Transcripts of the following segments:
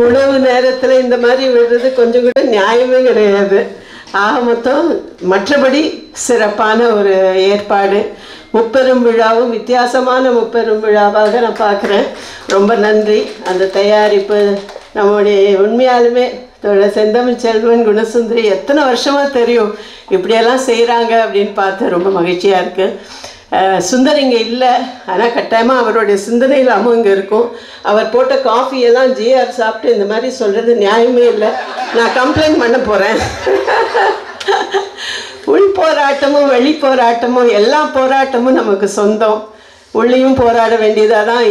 உணவு நேரத்தில் இந்த மாதிரி விடுறது கொஞ்சம் கூட நியாயமே கிடையாது. ஆக மொத்தம் மற்றபடி சிறப்பான ஒரு ஏற்பாடு. முப்பெரும் விழாவும் வித்தியாசமான முப்பெரும் விழாவாக நான் பார்க்குறேன். ரொம்ப நன்றி. அந்த தயாரிப்பு நம்முடைய உண்மையாலுமே செந்தமிழ் செல்வன், குணசுந்தரி எத்தனை வருஷமாக தெரியும் இப்படியெல்லாம் செய்கிறாங்க அப்படின்னு பார்த்து ரொம்ப மகிழ்ச்சியாக இருக்குது. சுந்தர் இங்கே இல்லை, ஆனால் கட்டாயமாக அவருடைய சிந்தனையில் அம்மா இங்கே இருக்கும். அவர் போட்ட காஃபியெல்லாம் ஜிஆர் சாப்பிட்டு இந்த மாதிரி சொல்கிறது நியாயமே இல்லை. நான் கம்ப்ளைண்ட் பண்ண போகிறேன். உள் போராட்டமும் வெளி போராட்டமும் எல்லா போராட்டமும் நமக்கு சொந்தம். உள்ளேயும் போராட வேண்டியதாக தான்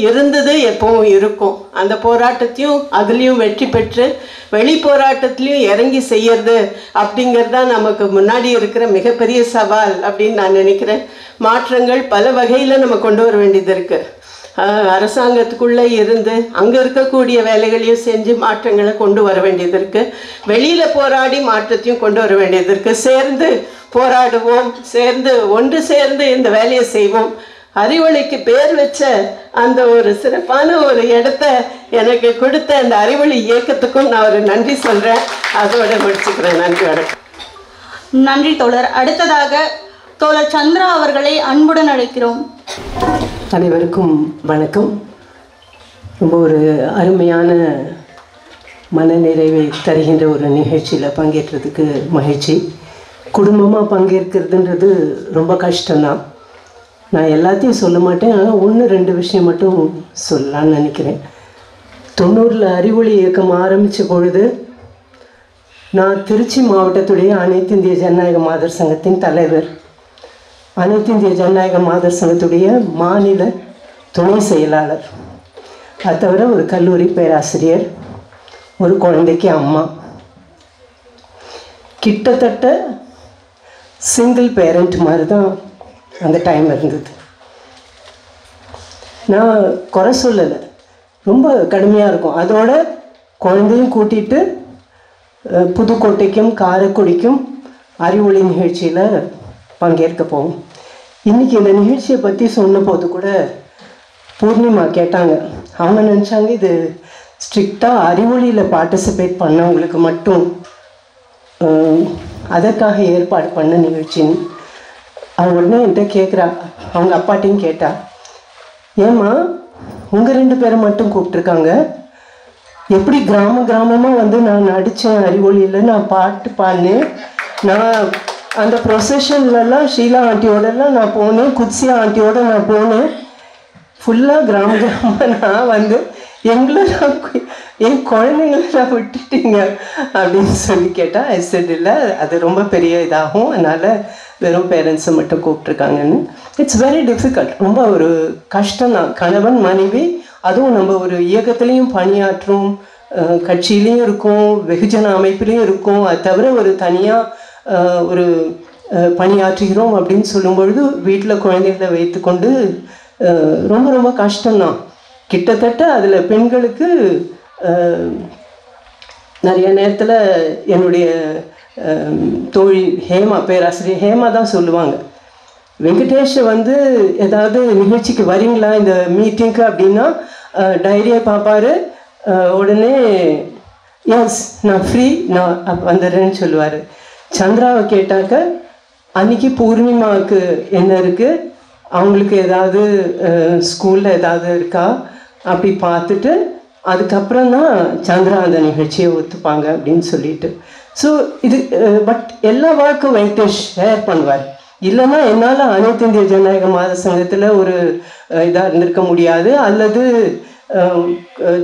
இருந்தது, எப்பவும் இருக்கும். அந்த போராட்டத்தையும் அதுலேயும் வெற்றி பெற்று வெளி போராட்டத்துலேயும் இறங்கி செய்யறது அப்படிங்கிறது தான் நமக்கு முன்னாடி இருக்கிற மிகப்பெரிய சவால் அப்படின்னு நான் நினைக்கிறேன். மாற்றங்கள் பல வகையில் நம்ம கொண்டு வர வேண்டியது இருக்குது. அரசாங்கத்துக்குள்ளே இருந்து அங்கே இருக்கக்கூடிய வேலைகளையும் செஞ்சு மாற்றங்களை கொண்டு வர வேண்டியது இருக்குது. வெளியில் போராடி மாற்றத்தையும் கொண்டு வர வேண்டியது இருக்குது. சேர்ந்து போராடுவோம், ஒன்று சேர்ந்து இந்த வேலையை செய்வோம். அறிவொளிக்கு பேர் வச்ச அந்த ஒரு சிறப்பான ஒரு இடத்த எனக்கு கொடுத்த அந்த அறிவொளி இயக்கத்துக்கும் நான் ஒரு நன்றி சொல்கிறேன். அதோட முடிச்சுக்கிறேன். நன்றி, வணக்கம். நன்றி தோழர். அடுத்ததாக தோழர் சந்திரா அவர்களை அன்புடன் அழைக்கிறோம். அனைவருக்கும் வணக்கம். ரொம்ப ஒரு அருமையான மனநிறைவை தருகின்ற ஒரு நிகழ்ச்சியில் பங்கேற்றதுக்கு மகிழ்ச்சி. குடும்பமாக பங்கேற்கிறதுன்றது ரொம்ப கஷ்டம்தான். நான் எல்லாத்தையும் சொல்ல மாட்டேன், ஆனால் 1-2 விஷயம் மட்டும் சொல்லலான்னு நினைக்கிறேன். 90 அறிவொளி இயக்கம் ஆரம்பித்த பொழுது நான் திருச்சி மாவட்டத்துடைய அனைத்து இந்திய ஜனநாயக மாதர் சங்கத்தின் தலைவர், அனைத்து இந்திய ஜனநாயக மாதர் சங்கத்துடைய மாநில துணை செயலாளர், அது தவிர ஒரு கல்லூரி பேராசிரியர், ஒரு குழந்தைக்கு அம்மா. கிட்டத்தட்ட சிங்கிள் பேரண்ட் மாதிரி தான் அந்த டைம் இருந்தது. நான் குறை சொல்லலை, ரொம்ப கடுமையாக இருக்கும். அதோட குழந்தையும் கூட்டிகிட்டு புதுக்கோட்டைக்கும் காரைக்குடிக்கும் அறிவொளி நிகழ்ச்சியில் பங்கேற்க போவோம். இன்றைக்கி இந்த நிகழ்ச்சியை பற்றி சொன்ன போது கூட பூர்ணிமா கேட்டாங்க. அவங்க நினச்சாங்க இது ஸ்ட்ரிக்டாக அறிவொளியில் பார்ட்டிசிபேட் பண்ணவங்களுக்கு மட்டும் அதற்காக ஏற்பாடு பண்ண நிகழ்ச்சின்னு. அவங்க உடனே என்கிட்ட கேட்குறா, அவங்க அப்பாட்டையும் கேட்டா, ஏம்மா உங்கள் 2 பேரை மட்டும் கூப்பிட்ருக்காங்க, எப்படி கிராமமாக வந்து நான் நடித்தேன் அறிவொளியில், நான் பாட்டு பாடினேன், நான் அந்த ப்ரொசஷன்லலாம் ஷீலா ஆண்டியோடலாம் நான் போனேன், குத்சியா ஆண்டியோட நான் போனேன், ஃபுல்லாக கிராமமாக நான் வந்து எங்களை என் குழந்தைங்களை நான் விட்டுட்டீங்க அப்படின்னு சொல்லி கேட்டால் ஐசட் இல்லை, அது ரொம்ப பெரிய இதாகும், அதனால் வெறும் பேரண்ட்ஸை மட்டும் கூப்பிட்ருக்காங்கன்னு. இட்ஸ் வெரி டிஃபிகல்ட், ரொம்ப ஒரு கஷ்டம்தான். கணவன் மனைவி, அதுவும் நம்ம ஒரு இயக்கத்துலேயும் பணியாற்றும், கட்சியிலையும் இருக்கும், வெகுஜன அமைப்புலேயும் இருக்கும், அது தவிர ஒரு தனியாக ஒரு பணியாற்றுகிறோம் அப்படின்னு சொல்லும் பொழுது வீட்டில் குழந்தைகளை வைத்துக்கொண்டு ரொம்ப ரொம்ப கஷ்டம்தான். கிட்டத்தட்ட அதில் பெண்களுக்கு நிறைய நேரத்தில் என்னுடைய தோழி ஹேமா, பேராசிரியர் ஹேமா தான் சொல்லுவாங்க, வெங்கடேஷை வந்து ஏதாவது நிகழ்ச்சிக்கு வரீங்களா இந்த மீட்டிங்க்கு அப்படின்னா டைரியை பார்ப்பார், உடனே எஸ் நான் ஃப்ரீ, நான் வந்துடுறேன்னு சொல்லுவார். சந்திராவை கேட்டாக்க அன்றைக்கி பூர்ணிமாவுக்கு என்ன இருக்குது, அவங்களுக்கு ஏதாவது ஸ்கூலில் ஏதாவது இருக்கா அப்படி பார்த்துட்டு அதுக்கப்புறம் தான் சந்திரா அந்த நிகழ்ச்சியை ஒத்துப்பாங்க அப்படின்னு சொல்லிட்டு. ஸோ இது பட் எல்லா வாக்கும் வெங்கடேஷ் ஷேர் பண்ணுவார். இல்லைன்னா என்னால் அனைத்து இந்திய ஜனநாயக மாதர் சங்கத்தில் ஒரு இதாக இருந்திருக்க முடியாது, அல்லது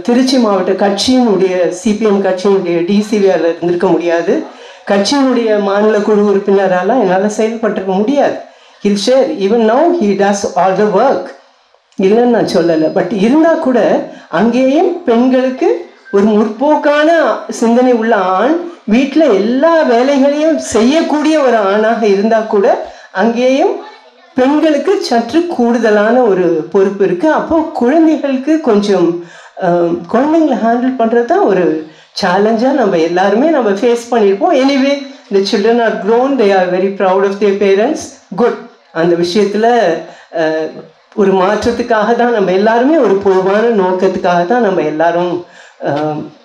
திருச்சி மாவட்ட கட்சியினுடைய சிபிஎம் கட்சியினுடைய டிசிவியால் இருந்திருக்க முடியாது, கட்சியினுடைய மாநில குழு உறுப்பினரால் என்னால் செயல்பட்டிருக்க முடியாது. He'll share. Even now he does all the work. இல்லைன்னு நான் சொல்லலை. பட் இருந்தால் கூட அங்கேயும் பெண்களுக்கு ஒரு முற்போக்கான சிந்தனை உள்ள ஆண், வீட்டில் எல்லா வேலைகளையும் செய்யக்கூடிய ஒரு ஆணாக இருந்தால் கூட அங்கேயும் பெண்களுக்கு சற்று கூடுதலான ஒரு பொறுப்பு இருக்குது. அப்போது குழந்தைகளுக்கு கொஞ்சம் குழந்தைங்களை ஹேண்டில் பண்ணுறது தான் ஒரு சேலஞ்சாக நம்ம எல்லாருமே நம்ம ஃபேஸ் பண்ணியிருப்போம். Anyway the children are grown, they are very proud of their parents. Good. அந்த விஷயத்தில் ஒரு மாற்றத்துக்காக தான் நம்ம எல்லாருமே, ஒரு பொதுவான நோக்கத்துக்காக தான் நம்ம எல்லாரும்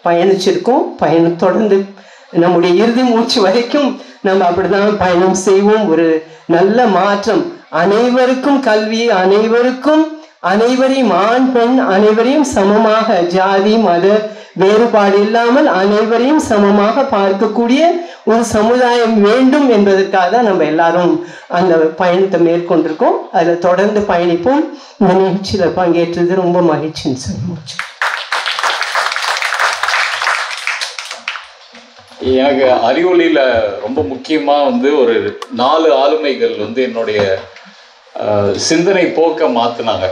பயணிச்சிருக்கோம். பயணம் தொடர்ந்து நம்முடைய இறுதி மூச்சு வரைக்கும் நம்ம அப்படிதான் பயணம் செய்வோம். ஒரு நல்ல மாற்றம், அனைவருக்கும் கல்வி, அனைவரையும் ஆண் பெண் அனைவரையும் சமமாக, ஜாதி மத வேறுபாடு இல்லாமல் அனைவரையும் சமமாக பார்க்கக்கூடிய ஒரு சமுதாயம் வேண்டும் என்பதற்காக தான் நம்ம எல்லாரும் அந்த பயணத்தை மேற்கொண்டிருக்கோம். அதில் தொடர்ந்து பயணிப்போம். இந்த நிகழ்ச்சியில் பங்கேற்றது ரொம்ப மகிழ்ச்சின்னு சொல்ல. எனக்கு அறிவொளியில் ரொம்ப முக்கியமாக ஒரு 4 ஆளுமைகள் என்னுடைய சிந்தனை போக்க மாற்றினாங்க.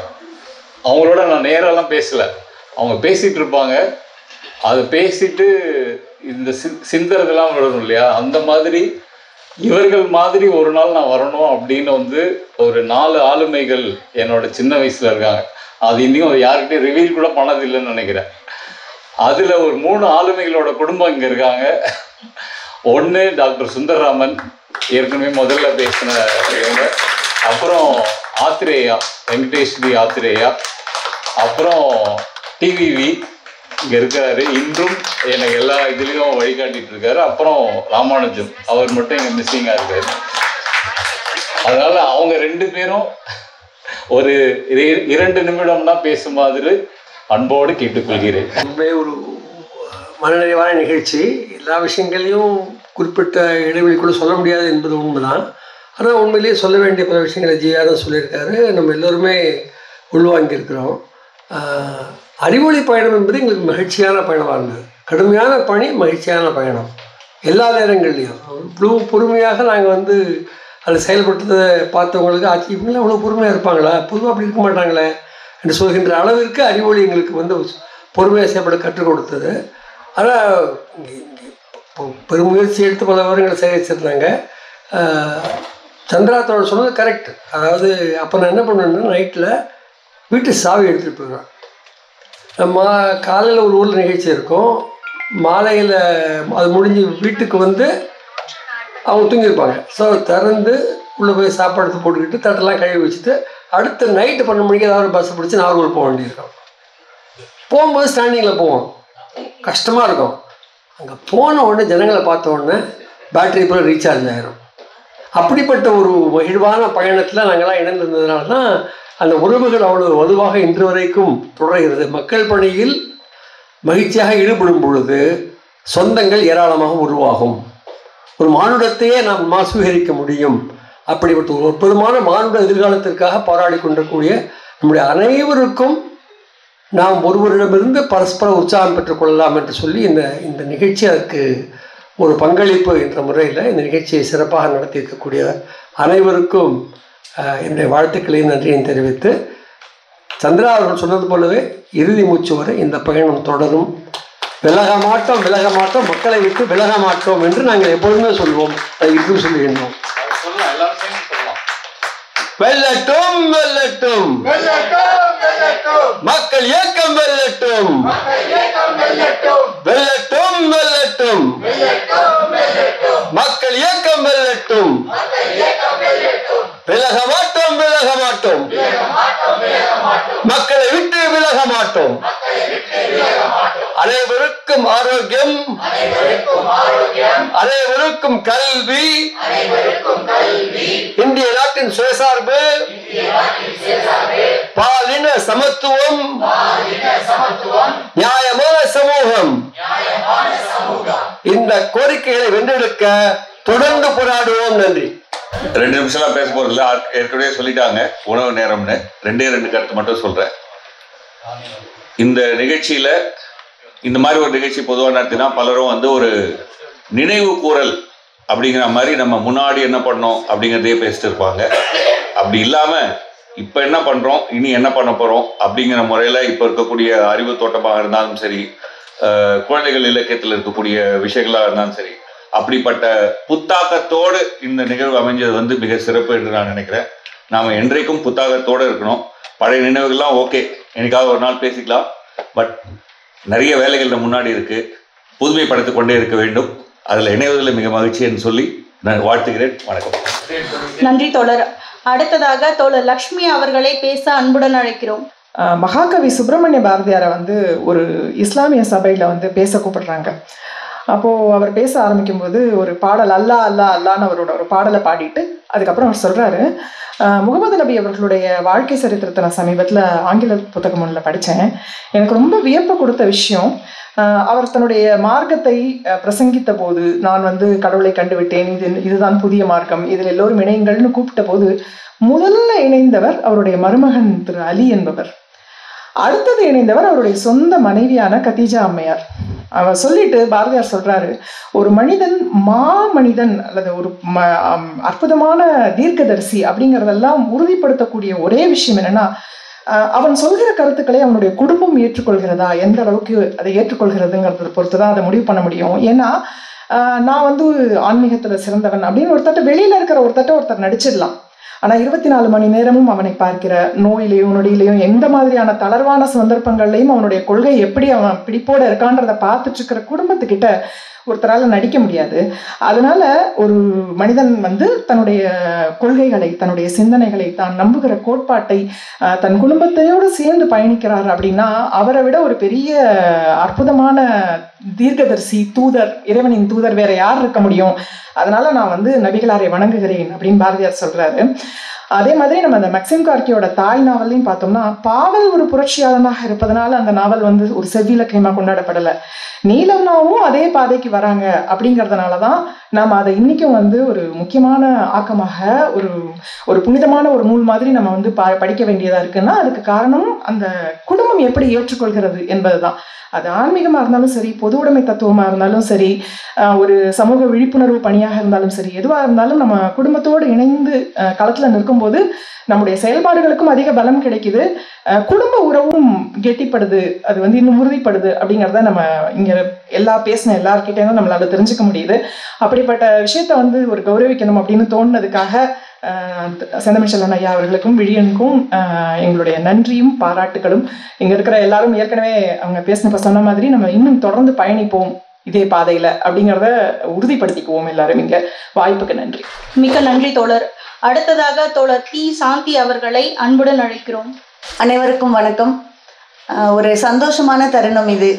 அவங்களோட நான் நேரெல்லாம் பேசலை, அவங்க பேசிகிட்டு இருப்பாங்க, அதை பேசிட்டு இந்த சிந்தறதெல்லாம் விடணும் இல்லையா, அந்த மாதிரி இவர்கள் மாதிரி ஒரு நாள் நான் வரணும் அப்படின்னு ஒரு 4 ஆளுமைகள் என்னோட சின்ன வயசில் இருக்காங்க. அது இன்னும் யாருக்கிட்டையும் ரிவீல் கூட பண்ணதில்லைன்னு நினைக்கிறேன். அதில் ஒரு 3 ஆளுமைகளோட குடும்பம் இங்கே இருக்காங்க. ஒன்று டாக்டர் சுந்தரராமன், ஏற்கனவே முதல்ல பேசின இவங்க. அப்புறம் ஆத்திரேயா, வெங்கடேஸ்வரி ஆத்திரேயா. அப்புறம் டிவிவி இங்கே இருக்கிறாரு, இன்றும் எனக்கு எல்லா இதுலேயும் வழிகாட்டிகிட்டு இருக்காரு. அப்புறம் ராமானுஜம், அவர் மட்டும் இங்கே மிஸ்ஸிங்காக இருக்காரு. அதனால் அவங்க 2 பேரும் ஒரு 2 நிமிடம் தான் பேசும் மாதிரி அன்போடு கேட்டுக்கொள்கிறேன். ஒரு மனநிறைவான நிகழ்ச்சி. எல்லா விஷயங்களையும் குறிப்பிட்ட இடைவெளிக்குள்ள சொல்ல முடியாது என்பது உண்மைதான். ஆனால் உண்மையிலேயே சொல்ல வேண்டிய பல விஷயங்களை ஜிஆர் சொல்லியிருக்காரு. நம்ம எல்லோருமே உள்வாங்கியிருக்கிறோம். அறிவொளி பயணம் என்பது எங்களுக்கு மகிழ்ச்சியான பயணமாக இருந்தது. கடுமையான பணி, மகிழ்ச்சியான பயணம். எல்லா நேரங்கள்லையும் இவ்வளோ பொறுமையாக நாங்கள் அதில் செயல்பட்டதை பார்த்தவங்களுக்கு ஆச்சரியங்களா இவ்வளோ பொறுமையாக இருப்பாங்களா, பொதுவாக அப்படி இருக்க மாட்டாங்களே என்று சொல்கின்ற அளவிற்கு அறிவொளி எங்களுக்கு பொறுமையாக செயல்பட கற்றுக் கொடுத்தது. ஆனால் பெருமுயற்சி எடுத்து பல விவரங்களை சேகரிச்சிருந்தாங்க. சந்திரா தோழர் சொன்னது கரெக்ட். அதாவது அப்போ நான் என்ன பண்ணுவேன்னா, நைட்டில் வீட்டு சாவி எடுத்துகிட்டு போயிடுவேன். நம்ம காலையில் ஒரு ஊரில் நிகழ்ச்சி இருக்கும், மாலையில் அது முடிஞ்சு வீட்டுக்கு அவங்க தூங்கியிருப்பாங்க. ஸோ திறந்து உள்ளே போய் சாப்பாடு போட்டுக்கிட்டு தட்டெல்லாம் கழுவி வச்சுட்டு அடுத்த நைட்டு 12 மணிக்கு ஏதாவது பஸ்ஸை பிடிச்சி நாகூர் போக வேண்டியிருக்கோம். போகும்போது ஸ்டாண்டிங்கில் போவோம், கஷ்டமாக இருக்கும். அங்கே போன உடனே ஜனங்களை பார்த்த உடனே பேட்டரி போல ரீசார்ஜ் ஆகிரும். அப்படிப்பட்ட ஒரு மகிழ்வான பயணத்தில் நாங்கள்லாம் இணைந்திருந்ததுனால தான் அந்த உறவுகள் அவ்வளவு வலுவாக இன்று வரைக்கும் தொடர்கிறது. மக்கள் பணியில் மகிழ்ச்சியாக ஈடுபடும் பொழுது சொந்தங்கள் ஏராளமாக உருவாகும். ஒரு மானுடத்தையே நாம் சுவீகரிக்க முடியும். அப்படிப்பட்ட ஒரு அற்புதமான மானுட எதிர்காலத்திற்காக போராடி கொண்டிருக்கக்கூடிய நம்முடைய அனைவருக்கும் நாம் ஒருவரிடமிருந்து பரஸ்பர உற்சாகம் பெற்றுக்கொள்ளலாம் என்று சொல்லி இந்த நிகழ்ச்சி அதற்கு ஒரு பங்களிப்பு என்ற முறையில் இந்த நிகழ்ச்சியை சிறப்பாக நடத்தியிருக்கக்கூடிய அனைவருக்கும் என்னுடைய வாழ்த்துக்களையும் நன்றியையும் தெரிவித்து, சந்திரா அவர்கள் சொன்னது போலவே இறுதி மூச்சு வரை இந்த பயணம் தொடரும். விலக மாட்டோம், மக்களை விட்டு விலக மாட்டோம் என்று நாங்கள் எப்பொழுதுமே சொல்வோம். அதை இன்றும் சொல்லுகின்றோம். வெல்லட்டும் வெல்லட்டும் மக்கள் இயக்கம், வெல்லட்டும் வெல்லட்டும் வெல்லட்டும் மக்கள் இயக்கம், வெல்லட்டும். விலக மாட்டோம், மக்களை விட்டு விலக மாட்டோம். அனைவருக்கும் ஆரோக்கியம், அனைவருக்கும் கல்வி, இந்திய நாட்டின் சுயசார்பு, பாலின சமத்துவம், நியாயமான சமூகம், இந்த கோரிக்கைகளை வென்றெடுக்க தொடர்ந்து போராடுவோம். நன்றி. 2 நிமிஷம்லாம் பேச போறதில்ல, ஏற்கனவே சொல்லிட்டாங்க உணவு நேரம்னு. 2 கருத்து மட்டும் சொல்றேன். இந்த நிகழ்ச்சியில இந்த மாதிரி ஒரு நிகழ்ச்சி பொதுவாக நடத்தினா பலரும் ஒரு நினைவு கூறல் அப்படிங்கிற மாதிரி நம்ம முன்னாடி என்ன பண்ணோம் அப்படிங்கிறதே பேசிட்டு இருப்பாங்க. அப்படி இல்லாமல் இப்போ என்ன பண்ணுறோம், இனி என்ன பண்ண போகிறோம் அப்படிங்கிற முறையில் இப்போ இருக்கக்கூடிய அறிவு தோட்டமாக இருந்தாலும் சரி, குழந்தைகள் இலக்கியத்தில் இருக்கக்கூடிய விஷயங்களாக இருந்தாலும் சரி, அப்படிப்பட்ட புத்தாக்கத்தோடு இந்த நிகழ்வு அமைஞ்சது மிக சிறப்பு என்று நான் நினைக்கிறேன். நாம் என்றைக்கும் புத்தாக்கத்தோடு இருக்கணும். பழைய நினைவுகள்லாம் ஓகே, என்னைக்காவது ஒரு நாள் பேசிக்கலாம். பட் நிறைய வேலைகள் முன்னாடி இருக்குது, புதுமைப்படுத்தி கொண்டே இருக்க வேண்டும். அதில் இணைவதில் மிக மகிழ்ச்சி என்று சொல்லி நான் வாழ்த்துகிறேன். வணக்கம். நன்றி தோழர். அடுத்ததாக தோழர் லக்ஷ்மி அவர்களை பேச அன்புடன் அழைக்கிறோம். மகாகவி சுப்பிரமணிய பாரதியாரை ஒரு இஸ்லாமிய சபையில் பேச கூப்பிடுறாங்க. அப்போது அவர் பேச ஆரம்பிக்கும்போது ஒரு பாடல் அல்லா அல்லா அல்லான்னு அவரோட ஒரு பாடலை பாடிட்டு அதுக்கப்புறம் அவர் சொல்கிறாரு, முகமது நபி அவர்களுடைய வாழ்க்கை சரித்திரத்தை நான் சமீபத்தில் ஆங்கில புத்தகம் ஒன்றில் படித்தேன். எனக்கு ரொம்ப வியப்பு கொடுத்த விஷயம், அவர் தன்னுடைய மார்க்கத்தை பிரசங்கித்த போது நான் கடவுளை கண்டுவிட்டேன், இதுதான் புதிய மார்க்கம், இதில் எல்லோரும் இணையுங்கள்னு கூப்பிட்ட போது முதல்ல இணைந்தவர் அவருடைய மருமகன் திரு அலி என்பவர். அடுத்தது இணைந்தவர் அவருடைய சொந்த மனைவியான கதீஜா அம்மையார். அவர் சொல்லிட்டு பாரதியார் சொல்றாரு, ஒரு மனிதன் மாமனிதன் அல்லது ஒரு அற்புதமான தீர்க்கதரிசி அப்படிங்கிறதெல்லாம் உறுதிப்படுத்தக்கூடிய ஒரே விஷயம் என்னன்னா, அவன் சொல்கிற கருத்துக்களை அவனுடைய குடும்பம் ஏற்றுக்கொள்கிறதா, எந்த அளவுக்கு அதை ஏற்றுக்கொள்கிறதுங்கிறத பொறுத்து தான் அதை முடிவு பண்ண முடியும். ஏன்னா நான் ஆன்மீகத்துல சிறந்தவன் அப்படின்னு வெளியில இருக்கிற ஒருத்தர் நடிச்சிடலாம். ஆனால் 24 மணி நேரமும் அவனை பார்க்கிற நோயிலையும் நொடியிலையும் எந்த மாதிரியான தளர்வான சந்தர்ப்பங்கள்லையும் அவனுடைய கொள்கை எப்படி அவன் பிடிப்போட இருக்கான்றதை பார்த்துட்டு இருக்கிற குடும்பத்துக்கிட்ட ஒருத்தரால் நடிக்க முடியாது. அதனால ஒரு மனிதன் தன்னுடைய கொள்கைகளை, தன்னுடைய சிந்தனைகளை, தான் நம்புகிற கோட்பாட்டை தன் குடும்பத்தையோடு சேர்ந்து பயணிக்கிறார் அப்படின்னா அவரை விட ஒரு பெரிய அற்புதமான தீர்க்கதரிசி, தூதர், இறைவனின் தூதர் வேற யார் இருக்க முடியும்? அதனால நான் நபிகளாரை வணங்குகிறேன் அப்படின்னு பாரதியார் சொல்றாரு. அதே மாதிரி நம்ம அந்த மக்சிம் கார்கியோட தாய் நாவல்லையும் பார்த்தோம்னா, பாவல் ஒரு புரட்சியாளனாக இருப்பதனால அந்த நாவல் ஒரு செவ்விலக்கியமா கொண்டாடப்படலை. நீலம்னாவும் அதே பாதைக்கு வராங்க அப்படிங்கிறதுனாலதான் நாம் அதை இன்னைக்கும் ஒரு முக்கியமான ஆக்கமாக ஒரு புனிதமான ஒரு நூல் மாதிரி நம்ம படிக்க வேண்டியதா இருக்குன்னா அதுக்கு காரணம் அந்த குடும்பம் எப்படி ஏற்றுக்கொள்கிறது என்பதுதான். அது ஆன்மீகமா இருந்தாலும் சரி, பொது உடைமை தத்துவமா இருந்தாலும் சரி, ஒரு சமூக விழிப்புணர்வு பணியாக இருந்தாலும் சரி, எதுவாக இருந்தாலும் நம்ம குடும்பத்தோடு இணைந்து களத்துல நிற்கும்போது நம்முடைய செயல்பாடுகளுக்கும் அதிக பலம் கிடைக்குது, குடும்ப உறவும் கெட்டிப்படுது, அது இன்னும் உறுதிப்படுது அப்படிங்கிறத நம்ம இங்க பேசின எல்லார்கிட்டையும் நம்மளால தெரிஞ்சுக்க முடியுது. அப்படிப்பட்ட விஷயத்த ஒரு கௌரவிக்கணும் அப்படின்னு தோணுனதுக்காக செந்தமிழ் செல்வன் ஐயா அவர்களுக்கும் விழியனுக்கும் எங்களுடைய நன்றியும் பாராட்டுகளும். இங்க இருக்கிற எல்லாரும் ஏற்கனவே அவங்க பேசினப்ப சொன்ன மாதிரி நம்ம இன்னும் தொடர்ந்து பயணிப்போம் இதே பாதையில அப்படிங்கிறத உறுதிப்படுத்திக்குவோம் எல்லாரும். இங்க வாய்ப்புக்கு நன்றி. மிக்க நன்றி தோழர். அடுத்ததாக தோழர் டி சாந்தி அவர்களை அன்புடன் அழைக்கிறோம். அனைவருக்கும் வணக்கம். ஒரு சந்தோஷமான தருணம் இது.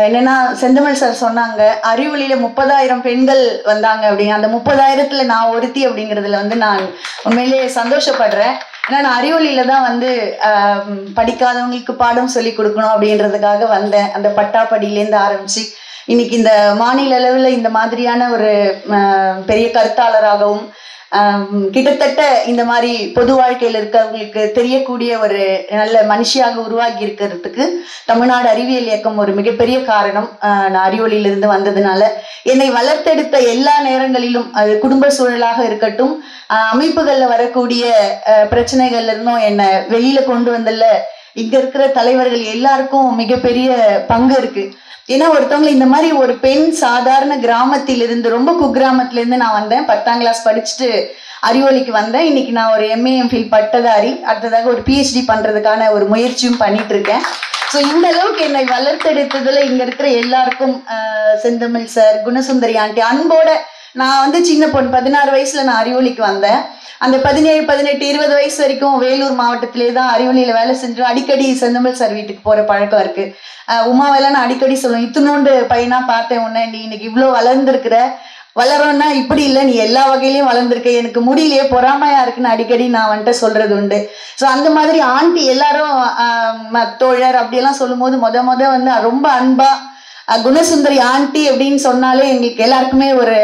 என்னன்னா, செந்தமிழ் சார் சொன்னாங்க அறிவொளியில 30,000 பெண்கள் வந்தாங்க அப்படிங்க. அந்த 30,000த்துல நான் ஒருத்தி அப்படிங்கிறதுல நான் உண்மையிலேயே சந்தோஷப்படுறேன். ஏன்னா நான் அறிவொளியில தான் படிக்காதவங்களுக்கு பாடம் சொல்லி கொடுக்கணும் அப்படின்றதுக்காக வந்தேன். அந்த பட்டாப்படியிலேருந்து ஆரம்பிச்சு இன்னைக்கு இந்த மாநில அளவில் இந்த மாதிரியான ஒரு பெரிய கருத்தாளராகவும் கிட்டத்தட்ட இந்த மாதிரி பொது வாழ்க்கையில் இருக்கிறவங்களுக்கு தெரியக்கூடிய ஒரு நல்ல மனுஷியாக உருவாகி இருக்கிறதுக்கு தமிழ்நாடு அறிவியல் இயக்கம் ஒரு மிகப்பெரிய காரணம். நான் அறிவொளியிலிருந்து வந்ததுனால என்னை வளர்த்தெடுத்த எல்லா நேரங்களிலும், அது குடும்ப சூழலாக இருக்கட்டும், அமைப்புகள்ல வரக்கூடிய பிரச்சனைகள்ல இருந்தும் என்னை வெளியில கொண்டு வந்தல இங்க இருக்கிற தலைவர்கள் எல்லாருக்கும் மிகப்பெரிய பங்கு இருக்கு. ஏன்னா ஒருத்தவங்களை இந்த மாதிரி ஒரு பெண் சாதாரண கிராமத்திலிருந்து, ரொம்ப குக்கிராமத்துல இருந்து நான் வந்தேன். 10ஆம் கிளாஸ் படிச்சுட்டு அறிவொளிக்கு வந்தேன். இன்னைக்கு நான் ஒரு MA MPhil பட்டதாரி, அடுத்ததாக ஒரு PhD பண்றதுக்கான ஒரு முயற்சியும் பண்ணிட்டு இருக்கேன். ஸோ இந்த அளவுக்கு என்னை வளர்த்தெடுத்ததுல இங்க இருக்கிற எல்லாருக்கும் செந்தமிழ் சார், குணசுந்தரி ஆண்டி, அன்போட நான் சின்ன பொண்ணு 16 வயசுல நான் அறிவொளிக்கு வந்தேன். அந்த 17, 18, 20 வயசு வரைக்கும் வேலூர் மாவட்டத்திலே தான் அறிவொளியில வேலை செஞ்சோம். அடிக்கடி செந்தமிழ் சார் வீட்டுக்கு போற பழக்கம் இருக்கு. உமாவெல்லாம் நான் அடிக்கடி சொல்லுவேன், இத்தினோண்டு பையனா பார்த்தேன் உன்ன, நீ இன்னைக்கு இவ்வளோ வளர்ந்துருக்கிற, வளரோன்னா இப்படி இல்லை, நீ எல்லா வகையிலையும் வளர்ந்துருக்க, எனக்கு முடியலையே, பொறாமையா இருக்குன்னு அடிக்கடி நான் சொல்றது உண்டு. ஸோ அந்த மாதிரி ஆண்டி எல்லாரும் தோழர் அப்படியெல்லாம் சொல்லும் போது முத ரொம்ப அன்பா குணசுந்தரி ஆண்டி அப்படின்னு சொன்னாலே எங்களுக்கு எல்லாருக்குமே ஒரு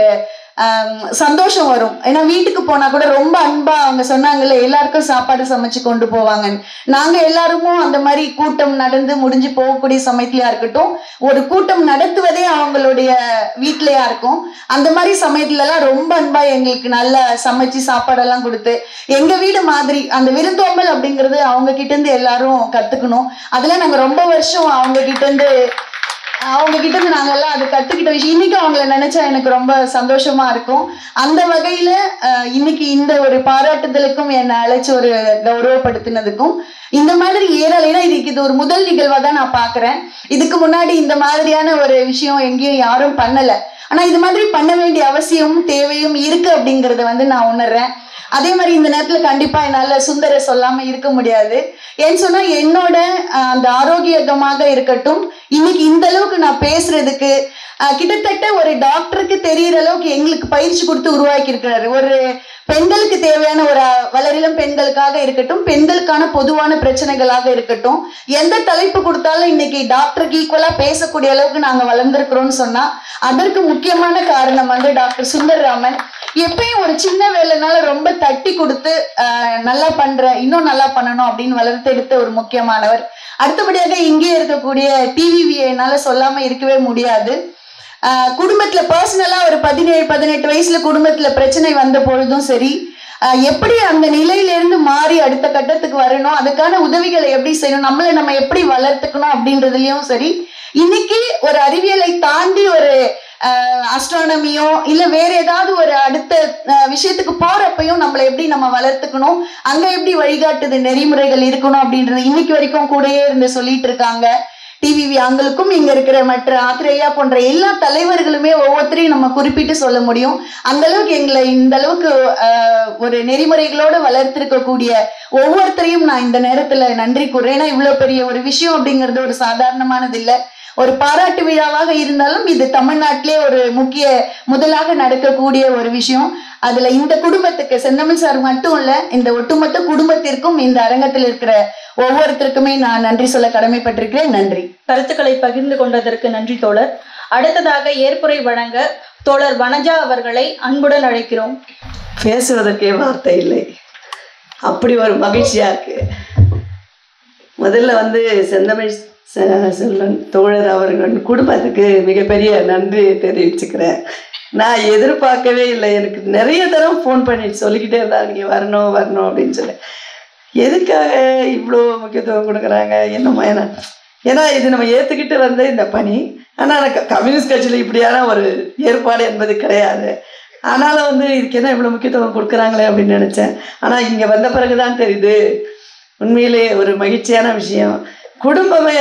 சந்தோஷம் வரும். ஏன்னா வீட்டுக்கு போனா கூட ரொம்ப அன்பா அவங்க சொன்னாங்கல்ல, எல்லாருக்கும் சாப்பாடு சமைச்சு கொண்டு போவாங்கன்னு. நாங்க எல்லாருமோ அந்த மாதிரி கூட்டம் நடந்து முடிஞ்சு போகக்கூடிய சமயத்திலயா இருக்கட்டும், ஒரு கூட்டம் நடத்துவதே அவங்களுடைய வீட்லயா இருக்கும். அந்த மாதிரி சமயத்துல எல்லாம் ரொம்ப அன்பா எங்களுக்கு நல்லா சமைச்சு சாப்பாடெல்லாம் கொடுத்து, எங்க வீடு மாதிரி அந்த விருந்தோம்பல் அப்படிங்கிறது அவங்க கிட்ட இருந்து எல்லாரும் கத்துக்கணும். அதுல நாங்க ரொம்ப வருஷம் அவங்க கிட்ட இருந்து நாங்கெல்லாம் அதை கத்துக்கிட்ட விஷயம். இன்னைக்கு அவங்கள நினைச்சா எனக்கு ரொம்ப சந்தோஷமா இருக்கும். அந்த வகையில இன்னைக்கு இந்த ஒரு பாராட்டுதலுக்கும் என்னை அழைச்சு ஒரு கௌரவப்படுத்தினதுக்கும் இந்த மாதிரி ஏன்னா இது ஒரு முதல் நிகழ்வா தான் நான் பாக்குறேன். இதுக்கு முன்னாடி இந்த மாதிரியான ஒரு விஷயம் எங்கேயும் யாரும் பண்ணல. ஆனா இது மாதிரி பண்ண வேண்டிய அவசியமும் தேவையும் இருக்கு அப்படிங்கறத நான் உணர்றேன். அதே மாதிரி இந்த நேரத்துல கண்டிப்பா என்னால சுந்தர சொல்லாம இருக்க முடியாது. ஏன்னு சொன்னா என்னோட அந்த ஆரோக்கியமாக இருக்கட்டும், இன்னைக்கு இந்த அளவுக்கு நான் பேசுறதுக்கு கிட்டத்தட்ட ஒரு டாக்டருக்கு தெரியற அளவுக்கு எங்களுக்கு பயிற்சி கொடுத்து உருவாக்கி இருக்கிறாரு. ஒரு பெண்களுக்கு தேவையான ஒரு வளரிளம் பெண்களுக்காக இருக்கட்டும், பெண்களுக்கான பொதுவான பிரச்சனைகளாக இருக்கட்டும், எந்த தலைப்பு கொடுத்தாலும் இன்னைக்கு டாக்டருக்கு ஈக்குவலா பேசக்கூடிய அளவுக்கு நாங்க வளர்ந்துருக்கிறோம்னு சொன்னா அதற்கு முக்கியமான காரணம் வந்து டாக்டர் சுந்தர்ராமன். எப்பயும் ஒரு சின்ன வேலைனால ரொம்ப தட்டி கொடுத்து நல்லா பண்ற, இன்னும் நல்லா பண்ணணும் அப்படின்னு வளர்த்தெடுத்த ஒரு முக்கியமானவர். அடுத்தபடியாக இங்கே இருக்கக்கூடிய டிவிவிஎன்னால சொல்லாம இருக்கவே முடியாது. குடும்பத்துல பர்சனலா ஒரு 17-18 வயசுல குடும்பத்துல பிரச்சனை வந்த பொழுதும் சரி, எப்படி அந்த நிலையிலிருந்து மாறி அடுத்த கட்டத்துக்கு வரணும், அதுக்கான உதவிகளை எப்படி செய்யணும், நம்மளை நம்ம எப்படி வளர்த்துக்கணும் அப்படின்றதுலயும் சரி, இன்னைக்கு ஒரு அறிவியலை தாண்டி ஒரு அஸ்ட்ரானமியோ இல்ல வேற ஏதாவது ஒரு அடுத்த விஷயத்துக்கு போறப்பையும் நம்மளை எப்படி நம்ம வளர்த்துக்கணும், அங்க எப்படி வழிகாட்டுது நெறிமுறைகள் இருக்கணும் அப்படின்றது இன்னைக்கு வரைக்கும் கூடயே இருந்து சொல்லிட்டு இருக்காங்க. டிவிவி ஆண்களுக்கும் இங்க இருக்கிற மற்ற ஆத்திரையா போன்ற எல்லா தலைவர்களுமே ஒவ்வொருத்தரையும் நம்ம குறிப்பிட்டு சொல்ல முடியும். அந்த அளவுக்கு எங்களை இந்த அளவுக்கு ஒரு நெறிமுறைகளோடு வளர்த்திருக்கக்கூடிய ஒவ்வொருத்தரையும் நான் இந்த நேரத்துல நன்றி கூறுறேன். ஏன்னா இவ்வளவு பெரிய ஒரு விஷயம் அப்படிங்கிறது ஒரு சாதாரணமானது இல்லை. ஒரு பாராட்டு விழாவாக இருந்தாலும் இது தமிழ்நாட்டிலே ஒரு முக்கிய முதலாக நடக்கக்கூடிய ஒரு விஷயம். அதுல இந்த குடும்பத்துக்கு செந்தமிழ் சார் மட்டும் இல்ல, இந்த ஒட்டுமொத்த குடும்பத்திற்கும் இந்த அரங்கத்தில் இருக்கிற ஒவ்வொருத்தருக்குமே நான் நன்றி சொல்ல கடமைப்பட்டிருக்கிறேன். நன்றி. கருத்துக்களை பகிர்ந்து கொண்டதற்கு நன்றி தோழர். அடுத்ததாக ஏற்புரை வழங்க தோழர் வனஜா அவர்களை அன்புடன் அழைக்கிறோம். பேசுவதற்கே வார்த்தை இல்லை, அப்படி ஒரு மகிழ்ச்சியா இருக்கு. முதல்ல வந்து செந்தமிழ் செல்வன் தோழர் அவர்கள் குடும்பத்துக்கு மிகப்பெரிய நன்றி தெரிவிச்சுக்கிறேன். நான் எதிர்பார்க்கவே இல்லை. எனக்கு நிறைய தரம் ஃபோன் பண்ணி சொல்லிக்கிட்டே இருந்தாங்க, நீங்கள் வரணும் வரணும் அப்படின்னு சொல்லி. எதுக்காக இவ்வளோ முக்கியத்துவம் கொடுக்குறாங்க என்னம்மா? ஏன்னா இது நம்ம ஏற்றுக்கிட்டு வந்த இந்த பணி. ஆனால் எனக்கு கம்யூனிஸ்ட் கட்சியில் இப்படியான ஒரு ஏற்பாடு என்பது கிடையாது. ஆனாலும் வந்து இதுக்கு என்ன இவ்வளோ முக்கியத்துவம் கொடுக்குறாங்களே அப்படின்னு நினச்சேன். ஆனால் இங்கே வந்த பிறகு தான் தெரியுது உண்மையிலே ஒரு மகிழ்ச்சியான விஷயம். குடும்பமே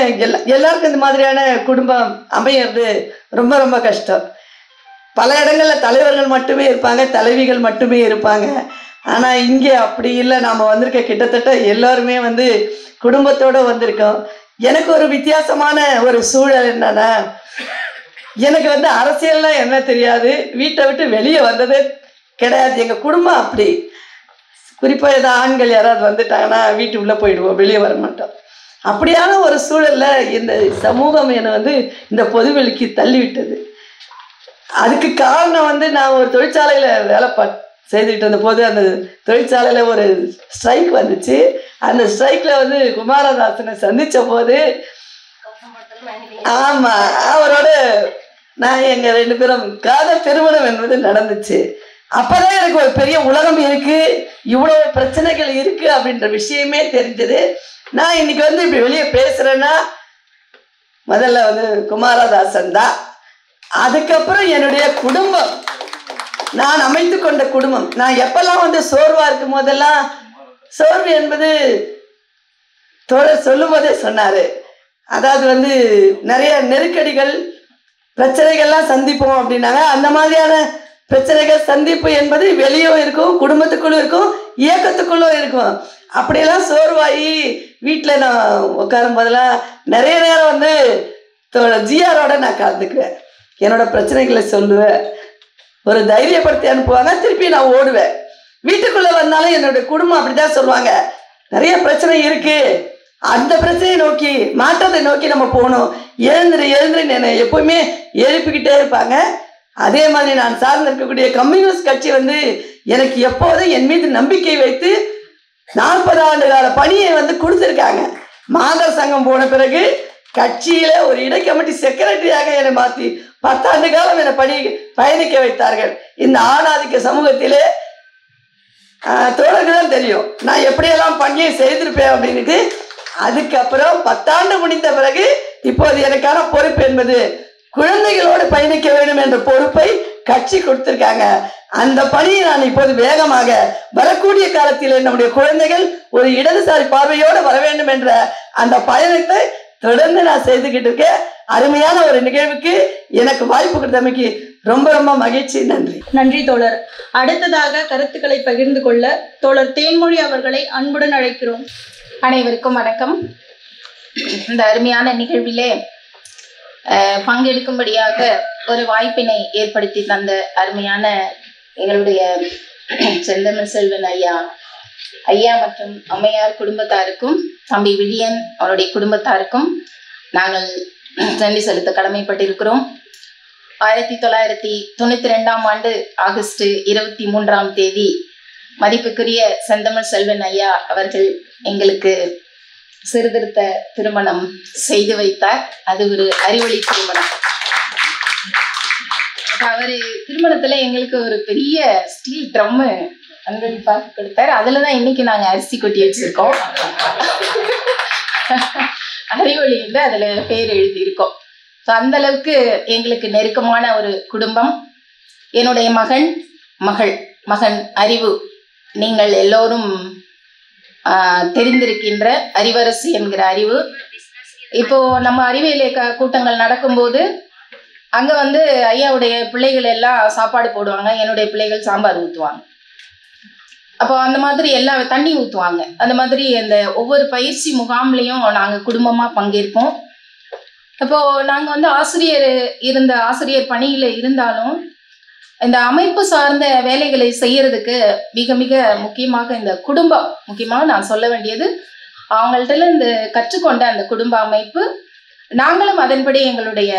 எல்லாருக்கும் இந்த மாதிரியான குடும்பம் அமையிறது ரொம்ப ரொம்ப கஷ்டம். பல இடங்களில் தலைவர்கள் மட்டுமே இருப்பாங்க, தலைவிகள் மட்டுமே இருப்பாங்க. ஆனால் இங்கே அப்படி இல்லை. நாம் வந்திருக்க கிட்டத்தட்ட எல்லாருமே வந்து குடும்பத்தோடு வந்திருக்கோம். எனக்கு ஒரு வித்தியாசமான ஒரு சூழல் என்னன்னா, எனக்கு வந்து அரசியல்லாம் என்ன தெரியாது, வீட்டை விட்டு வெளியே வந்ததே கிடையாது. எங்கள் குடும்பம் அப்படி. குறிப்பாக ஏதாவது ஆண்கள் யாராவது வந்துட்டாங்கன்னா வீட்டு உள்ளே போயிடுவோம், வெளியே வர மாட்டோம். அப்படியான ஒரு சூழலில் இந்த சமூகம் என்னை வந்து இந்த பொதுவெளிக்கு தள்ளிவிட்டது. அதுக்கு காரணம் வந்து நான் ஒரு தொழிற்சாலையில் வேலை செய்துக்கிட்டு இருந்தபோது அந்த தொழிற்சாலையில் ஒரு ஸ்ட்ரைக் வந்துச்சு. அந்த ஸ்ட்ரைக்கில் வந்து குமாரதாசனை சந்தித்த போது, ஆமாம், அவரோட நான் எங்கள் 2 பேரும் காதல் திருமணம் என்பது நடந்துச்சு. அப்போதான் எனக்கு ஒரு பெரிய உலகம் இருக்குது, இவ்வளோ பிரச்சனைகள் இருக்குது அப்படின்ற விஷயமே தெரிஞ்சது. நான் இன்னைக்கு வந்து இப்படி வெளியே பேசுகிறேன்னா முதல்ல வந்து குமாரதாசன் தான். அதுக்கப்புறம் என்னுடைய குடும்பம், நான் அமைத்து கொண்ட குடும்பம். நான் எப்பெல்லாம் வந்து சோர்வாக இருக்கும் போதெல்லாம், சோர்வு என்பது தோழர் சொல்லும் போதே சொன்னார், அதாவது வந்து நிறைய நெருக்கடிகள் பிரச்சனைகள்லாம் சந்திப்போம் அப்படின்னாங்க. அந்த மாதிரியான பிரச்சனைகள் சந்திப்பு என்பது வெளியும் இருக்கும், குடும்பத்துக்குள்ளும் இருக்கும், இயக்கத்துக்குள்ளும் இருக்கும். அப்படியெல்லாம் சோர்வாகி வீட்டில் நான் உட்காரும் போதெல்லாம் நிறைய நேரம் வந்து ஜிஆரோட நான் கலந்துக்குவேன். என்னோடய பிரச்சனைகளை சொல்லுவேன், ஒரு தைரியப்படுத்தி அனுப்புவாங்க, திருப்பி நான் ஓடுவேன். வீட்டுக்குள்ளே வந்தாலும் என்னுடைய குடும்பம் அப்படி தான் சொல்லுவாங்க, நிறைய பிரச்சனை இருக்குது, அந்த பிரச்சனையை நோக்கி மாற்றத்தை நோக்கி நம்ம போகணும், எழுந்துரு எழுந்துருன்னு என்னை எப்போவுமே எழுப்பிக்கிட்டே இருப்பாங்க. அதே மாதிரி நான் சார்ந்திருக்கக்கூடிய கம்யூனிஸ்ட் கட்சி வந்து எனக்கு எப்போதும் என் மீது நம்பிக்கை வைத்து 40 ஆண்டு கால பணியை வந்து கொடுத்துருக்காங்க. மாதர் சங்கம் போன பிறகு கட்சியில் ஒரு இடை கமிட்டி செக்ரட்டரியாக என்னை மாற்றி 10 ஆண்டு காலம் என்னை பயணிக்க வைத்தார்கள். இந்த ஆணாதிக்க சமூகத்திலே தோழர்கள் தான் தெரியும் நான் எப்படியெல்லாம் பணியை செய்திருப்பேன் அப்படின்ட்டு. அதுக்கப்புறம் 10 ஆண்டு முடிந்த பிறகு இப்போது எனக்கான பொறுப்பு என்பது குழந்தைகளோடு பயணிக்க வேண்டும் என்ற பொறுப்பை கட்சி கொடுத்திருக்காங்க. அந்த பணியை நான் இப்போது வேகமாக வரக்கூடிய காலத்தில் நம்முடைய குழந்தைகள் ஒரு இடதுசாரி பார்வையோடு வர வேண்டும் என்ற அந்த பயணத்தை தொடர்ந்து நான் செய்துக்கிட்டு இருக்கேன். அருமையான ஒரு நிகழ்வுக்கு எனக்கு வாய்ப்பு கொடுத்தமைக்கு ரொம்ப ரொம்ப மகிழ்ச்சி. நன்றி. நன்றி தோழர். அடுத்ததாக கருத்துக்களை பகிர்ந்து கொள்ள தோழர் தேன்மொழி அவர்களை அன்புடன் அழைக்கிறோம். அனைவருக்கும் வணக்கம். இந்த அருமையான நிகழ்விலே பங்கெடுக்கும்படியாக ஒரு வாய்ப்பினை ஏற்படுத்தி தந்த அருமையான எங்களுடைய செந்தமிழ் செல்வன் ஐயா மற்றும் அம்மையார் குடும்பத்தாருக்கும் தம்பி விழியன் அவருடைய குடும்பத்தாருக்கும் நாங்கள் நன்றி செலுத்த கடமைப்பட்டிருக்கிறோம். 1992 ஆண்டு ஆகஸ்ட் 23 மதிப்புக்குரிய செந்தமிழ் செல்வன் ஐயா அவர்கள் எங்களுக்கு சீர்திருத்த திருமணம் செய்து வைத்தார். அது ஒரு அறிவொளி திருமணம். அவரு திருமணத்துல எங்களுக்கு ஒரு பெரிய ஸ்டீல் ட்ரம் அன்பளிப்பாக கொடுத்தாரு. அதுலதான் இன்னைக்கு நாங்க அரிசி கொட்டி வச்சிருக்கோம். அறிவொளி வந்து அதுல பேர் எழுதியிருக்கோம். ஸோ அந்த அளவுக்கு எங்களுக்கு நெருக்கமான ஒரு குடும்பம். என்னுடைய மகன் அறிவு, நீங்கள் எல்லோரும் தெரிந்திருக்கின்ற அறிவரசி என்கிற அறிவு. இப்போ நம்ம அறிவியல் கூட்டங்கள் நடக்கும்போது அங்க வந்து ஐயாவுடைய பிள்ளைகள் எல்லாம் சாப்பாடு போடுவாங்க, என்னுடைய பிள்ளைகள் சாம்பார் ஊற்றுவாங்க. அப்போ அந்த மாதிரி எல்லாம் தண்ணி ஊற்றுவாங்க. அந்த மாதிரி அந்த ஒவ்வொரு பயிற்சி முகாம்லையும் நாங்கள் குடும்பமாக பங்கேற்போம். இப்போ நாங்கள் வந்து ஆசிரியர் பணியில் இருந்தாலும் இந்த அமைப்பு சார்ந்த வேலைகளை செய்யறதுக்கு மிக மிக முக்கியமாக இந்த குடும்பம், முக்கியமாக நான் சொல்ல வேண்டியது அவங்கள்ட்ட இந்த கற்றுக்கொண்ட அந்த குடும்ப அமைப்பு, நாங்களும் அதன்படி எங்களுடைய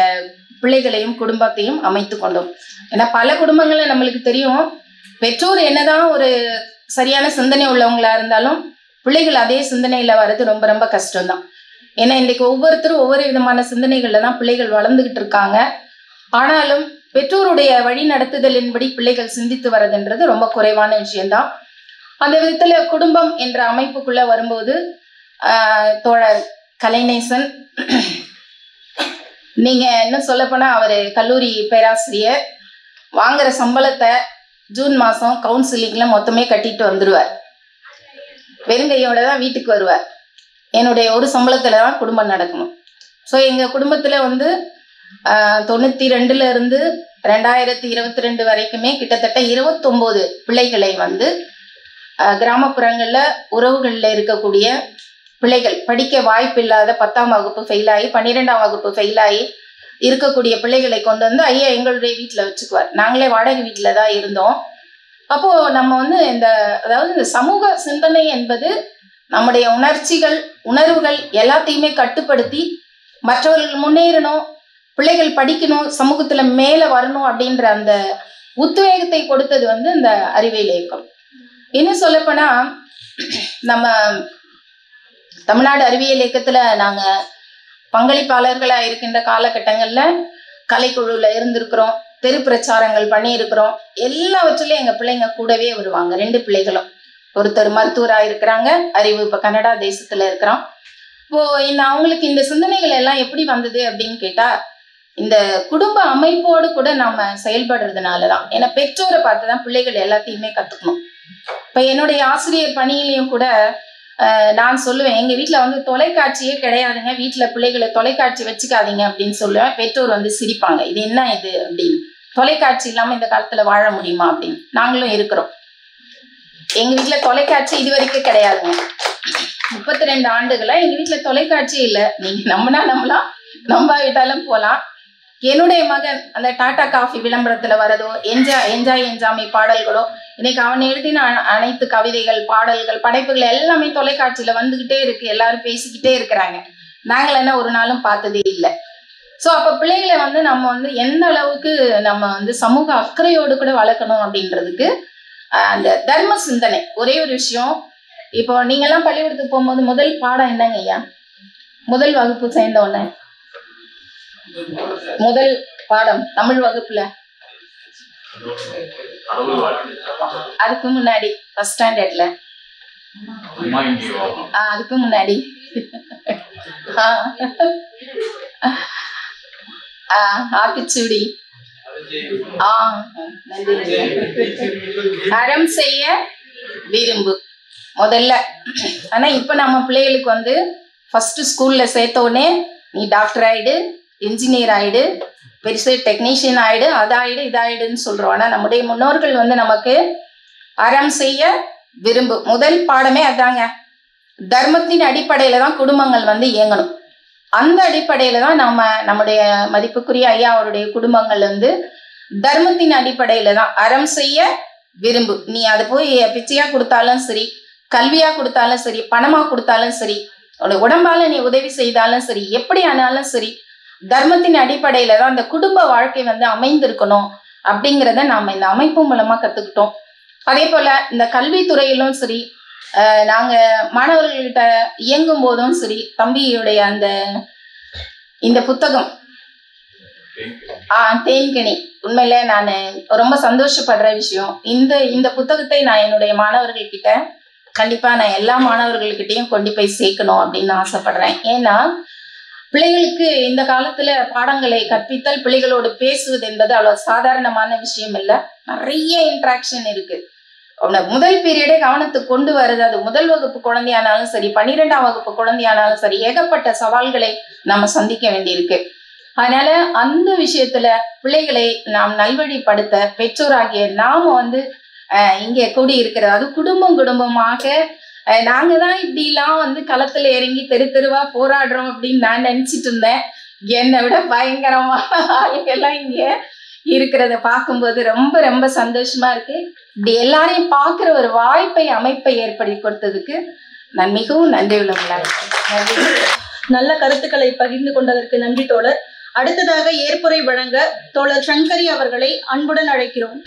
பிள்ளைகளையும் குடும்பத்தையும் அமைத்து கொண்டோம். ஏன்னா பல குடும்பங்கள்ல நம்மளுக்கு தெரியும், பெற்றோர் என்னதான் ஒரு சரியான சிந்தனை உள்ளவங்களா இருந்தாலும் பிள்ளைகள் அதே சிந்தனையில வர்றது ரொம்ப ரொம்ப கஷ்டம்தான். ஏன்னா இன்றைக்கு ஒவ்வொருத்தரும் ஒவ்வொரு விதமான சிந்தனைகள்ல தான் பிள்ளைகள் வளர்ந்துகிட்டு இருக்காங்க. ஆனாலும் பெற்றோருடைய வழி நடத்துதலின்படி பிள்ளைகள் சிந்தித்து வர்றதுன்றது ரொம்ப குறைவான விஷயம்தான். அந்த விதத்துல குடும்பம் என்ற அமைப்புக்குள்ள வரும்போது தோழர் கலைநேசன், நீங்க என்ன சொல்லப்போனா அவரு கல்லூரி பேராசிரியர், வாங்குற சம்பளத்தை ஜூன் மாசம் கவுன்சிலிங்ல மொத்தமே கட்டிட்டு வந்துடுவார். வெறுங்கையோட தான் வீட்டுக்கு வருவார். என்னுடைய ஒரு சம்பளத்துல தான் குடும்பம் நடக்கணும். ஸோ எங்க குடும்பத்துல வந்து 92 இருந்து 2022 வரைக்குமே கிட்டத்தட்ட 29 பிள்ளைகளை வந்து கிராமப்புறங்கள்ல உறவுகளில் இருக்கக்கூடிய பிள்ளைகள், படிக்க வாய்ப்பு இல்லாத 10ஆம் வகுப்பு ஃபெயிலாகி 12ஆம் வகுப்பு ஃபெயிலாகி இருக்கக்கூடிய பிள்ளைகளை கொண்டு வந்து ஐயா எங்களுடைய வீட்டில் வச்சுக்குவார். நாங்களே வாடகை வீட்டில் தான் இருந்தோம். அப்போ நம்ம வந்து அதாவது இந்த சமூக சிந்தனை என்பது நம்முடைய உணர்வுகள் எல்லாத்தையுமே கட்டுப்படுத்தி மற்றவர்கள் முன்னேறணும், பிள்ளைகள் படிக்கணும், சமூகத்துல மேல வரணும் அப்படின்ற அந்த உத்வேகத்தை கொடுத்தது வந்து இந்த அறிவியல் இயக்கம். இன்னும் சொல்லப்போனா நம்ம தமிழ்நாடு அறிவியல் இயக்கத்துல நாங்க பங்களிப்பாளர்களா இருக்கின்ற காலகட்டங்கள்ல கலைக்குழுல இருந்திருக்கிறோம், தெரு பிரச்சாரங்கள் பண்ணியிருக்கிறோம். எல்லாவற்றிலும் எங்க பிள்ளைங்க கூடவே வருவாங்க. 2 பிள்ளைகளும், ஒருத்தர் மருத்துவரா இருக்கிறாங்க, அறிவு இப்ப கனடா தேசத்துல இருக்கிறோம். இப்போ அவங்களுக்கு இந்த சிந்தனைகள் எல்லாம் எப்படி வந்தது அப்படின்னு கேட்டா, இந்த குடும்ப அமைப்போடு கூட நம்ம செயல்படுறதுனாலதான். ஏன்னா பெற்றோரை பார்த்துதான் பிள்ளைகள் எல்லாத்தையுமே கத்துக்கணும். இப்ப என்னுடைய ஆசிரியர் பணியிலையும் கூட நான் சொல்லுவேன், எங்க வீட்டுல வந்து தொலைக்காட்சியே கிடையாதுங்க, வீட்டுல பிள்ளைகளை தொலைக்காட்சி வச்சுக்காதீங்க அப்படின்னு சொல்லுவேன். பெற்றோர் வந்து சிரிப்பாங்க, இது என்ன இது அப்படின்னு, தொலைக்காட்சி இல்லாம இந்த காலத்துல வாழ முடியுமா அப்படின்னு. நாங்களும் இருக்கிறோம். எங்க வீட்டுல தொலைக்காட்சி இது வரைக்கும் கிடையாதுங்க. 32 ஆண்டுகளா எங்க வீட்டுல தொலைக்காட்சி இல்லை. நீங்க நம்பலாம், நம்பாவிட்டாலும் போலாம். என்னுடைய மகன் அந்த டாடா காஃபி விளம்பரத்துல வரதோ, என்ஜாய் என்ஜாமி பாடல்களோ, இன்னைக்கு அவன் எழுதின அனைத்து கவிதைகள், பாடல்கள், படைப்புகள் எல்லாமே தொலைக்காட்சியில வந்துகிட்டே இருக்கு. எல்லாரும் பேசிக்கிட்டே இருக்கிறாங்க. நாங்கள் என்ன ஒரு நாளும் பார்த்ததே இல்லை. ஸோ அப்ப பிள்ளைகளை வந்து நம்ம வந்து எந்த அளவுக்கு நம்ம வந்து சமூக அக்கறையோடு கூட வளர்க்கணும் அப்படின்றதுக்கு அந்த தர்ம சிந்தனை. ஒரே ஒரு விஷயம், இப்போ நீங்க எல்லாம் பள்ளிக்கூடத்துக்கு போகும்போது முதல் பாடம் என்னங்க ஐயா? முதல் வகுப்பு சேர்ந்த உடனே முதல் பாடம் தமிழ் வகுப்புல, அதுக்கு முன்னாடி ஃபர்ஸ்ட் ஸ்டாண்டர்ட்ல, அதுக்கு முன்னாடி ஆத்திச்சூடி, அறம் செய்ய விரும்பு முதல்ல. ஆனா இப்ப நம்ம பிள்ளைகளுக்கு வந்து ஃபஸ்ட்டு ஸ்கூலில் சேர்த்தோடனே நீ டாக்டர் ஆகிடு, இன்ஜினியர் ஆகிடு, பெருசு டெக்னீஷியன் ஆகிடு, அதாயிடு இதாயிடுன்னு சொல்கிறோம். ஆனால் நம்முடைய முன்னோர்கள் வந்து நமக்கு அறம் செய்ய விரும்பு முதல் பாடமே அதாங்க. தர்மத்தின் அடிப்படையில் தான் குடும்பங்கள் வந்து இயங்கணும். அந்த அடிப்படையில் தான் நம்முடைய மதிப்புக்குரிய ஐயா அவருடைய குடும்பங்கள் வந்து தர்மத்தின் அடிப்படையில் தான் அறம் செய்ய விரும்பு. நீ அது போய் பிச்சையாக கொடுத்தாலும் சரி, கல்வியாக கொடுத்தாலும் சரி, பணமாக கொடுத்தாலும் சரி, உன்னுடைய உடம்பால் நீ உதவி செய்தாலும் சரி, எப்படி ஆனாலும் சரி, தர்மத்தின் அடிப்படையில் தான் அந்த குடும்ப வாழ்க்கை வந்து அமைந்திருக்கணும் அப்படிங்கிறத நாம் இந்த அமைப்பு மூலமாக கற்றுக்கிட்டோம். அதே போல் இந்த கல்வித்துறையிலும் சரி, நாங்கள் மாணவர்கள்கிட்ட இயங்கும் போதும் சரி, தம்பியுடைய இந்த புத்தகம் தேன்கனி, உண்மையில நான் ரொம்ப சந்தோஷப்படுற விஷயம். இந்த புத்தகத்தை நான் என்னுடைய மாணவர்கள்கிட்ட கண்டிப்பாக நான் எல்லா மாணவர்கள்கிட்டையும் கொண்டு போய் சேர்க்கணும் அப்படின்னு ஆசைப்படுறேன். ஏன்னா பிள்ளைகளுக்கு இந்த காலத்தில் பாடங்களை கற்பித்தல், பிள்ளைகளோடு பேசுவது என்பது அவ்வளோ சாதாரணமான விஷயம் இல்லை. நிறைய இன்ட்ராக்ஷன் இருக்குது. முதல் பீரியடே கவனத்துக்கு கொண்டு வருது. அது முதல் வகுப்பு குழந்தையானாலும் சரி, 12ஆம் வகுப்பு குழந்தையானாலும் சரி, ஏகப்பட்ட சவால்களை நம்ம சந்திக்க வேண்டியிருக்கு. அதனால அந்த விஷயத்துல பிள்ளைகளை நாம் நல்வழிப்படுத்த பெற்றோராகிய நாம வந்து இங்கே கூடி இருக்கிறது. அது குடும்பமாக நாங்க தான் இப்படிலாம் வந்து களத்துல இறங்கி தெரு தெருவா போராடுறோம் அப்படின்னு நான் நினைச்சிட்டு இருந்தேன். என்னை விட பயங்கரமான ஆளுங்கெல்லாம் இங்க இருக்கிறத பார்க்கும்போது ரொம்ப ரொம்ப சந்தோஷமா இருக்கு. இப்படி எல்லாரையும் பார்க்குற ஒரு வாய்ப்பை அமைப்பை ஏற்படுத்தி கொடுத்ததுக்கு நான் மிகவும் நன்றி உள்ளவங்களா இருக்கேன். நல்ல கருத்துக்களை பகிர்ந்து கொண்டதற்கு நன்றி தோழர். அடுத்ததாக ஏற்புரை வழங்க தோழர் சங்கரி அவர்களை அன்புடன் அழைக்கிறோம்.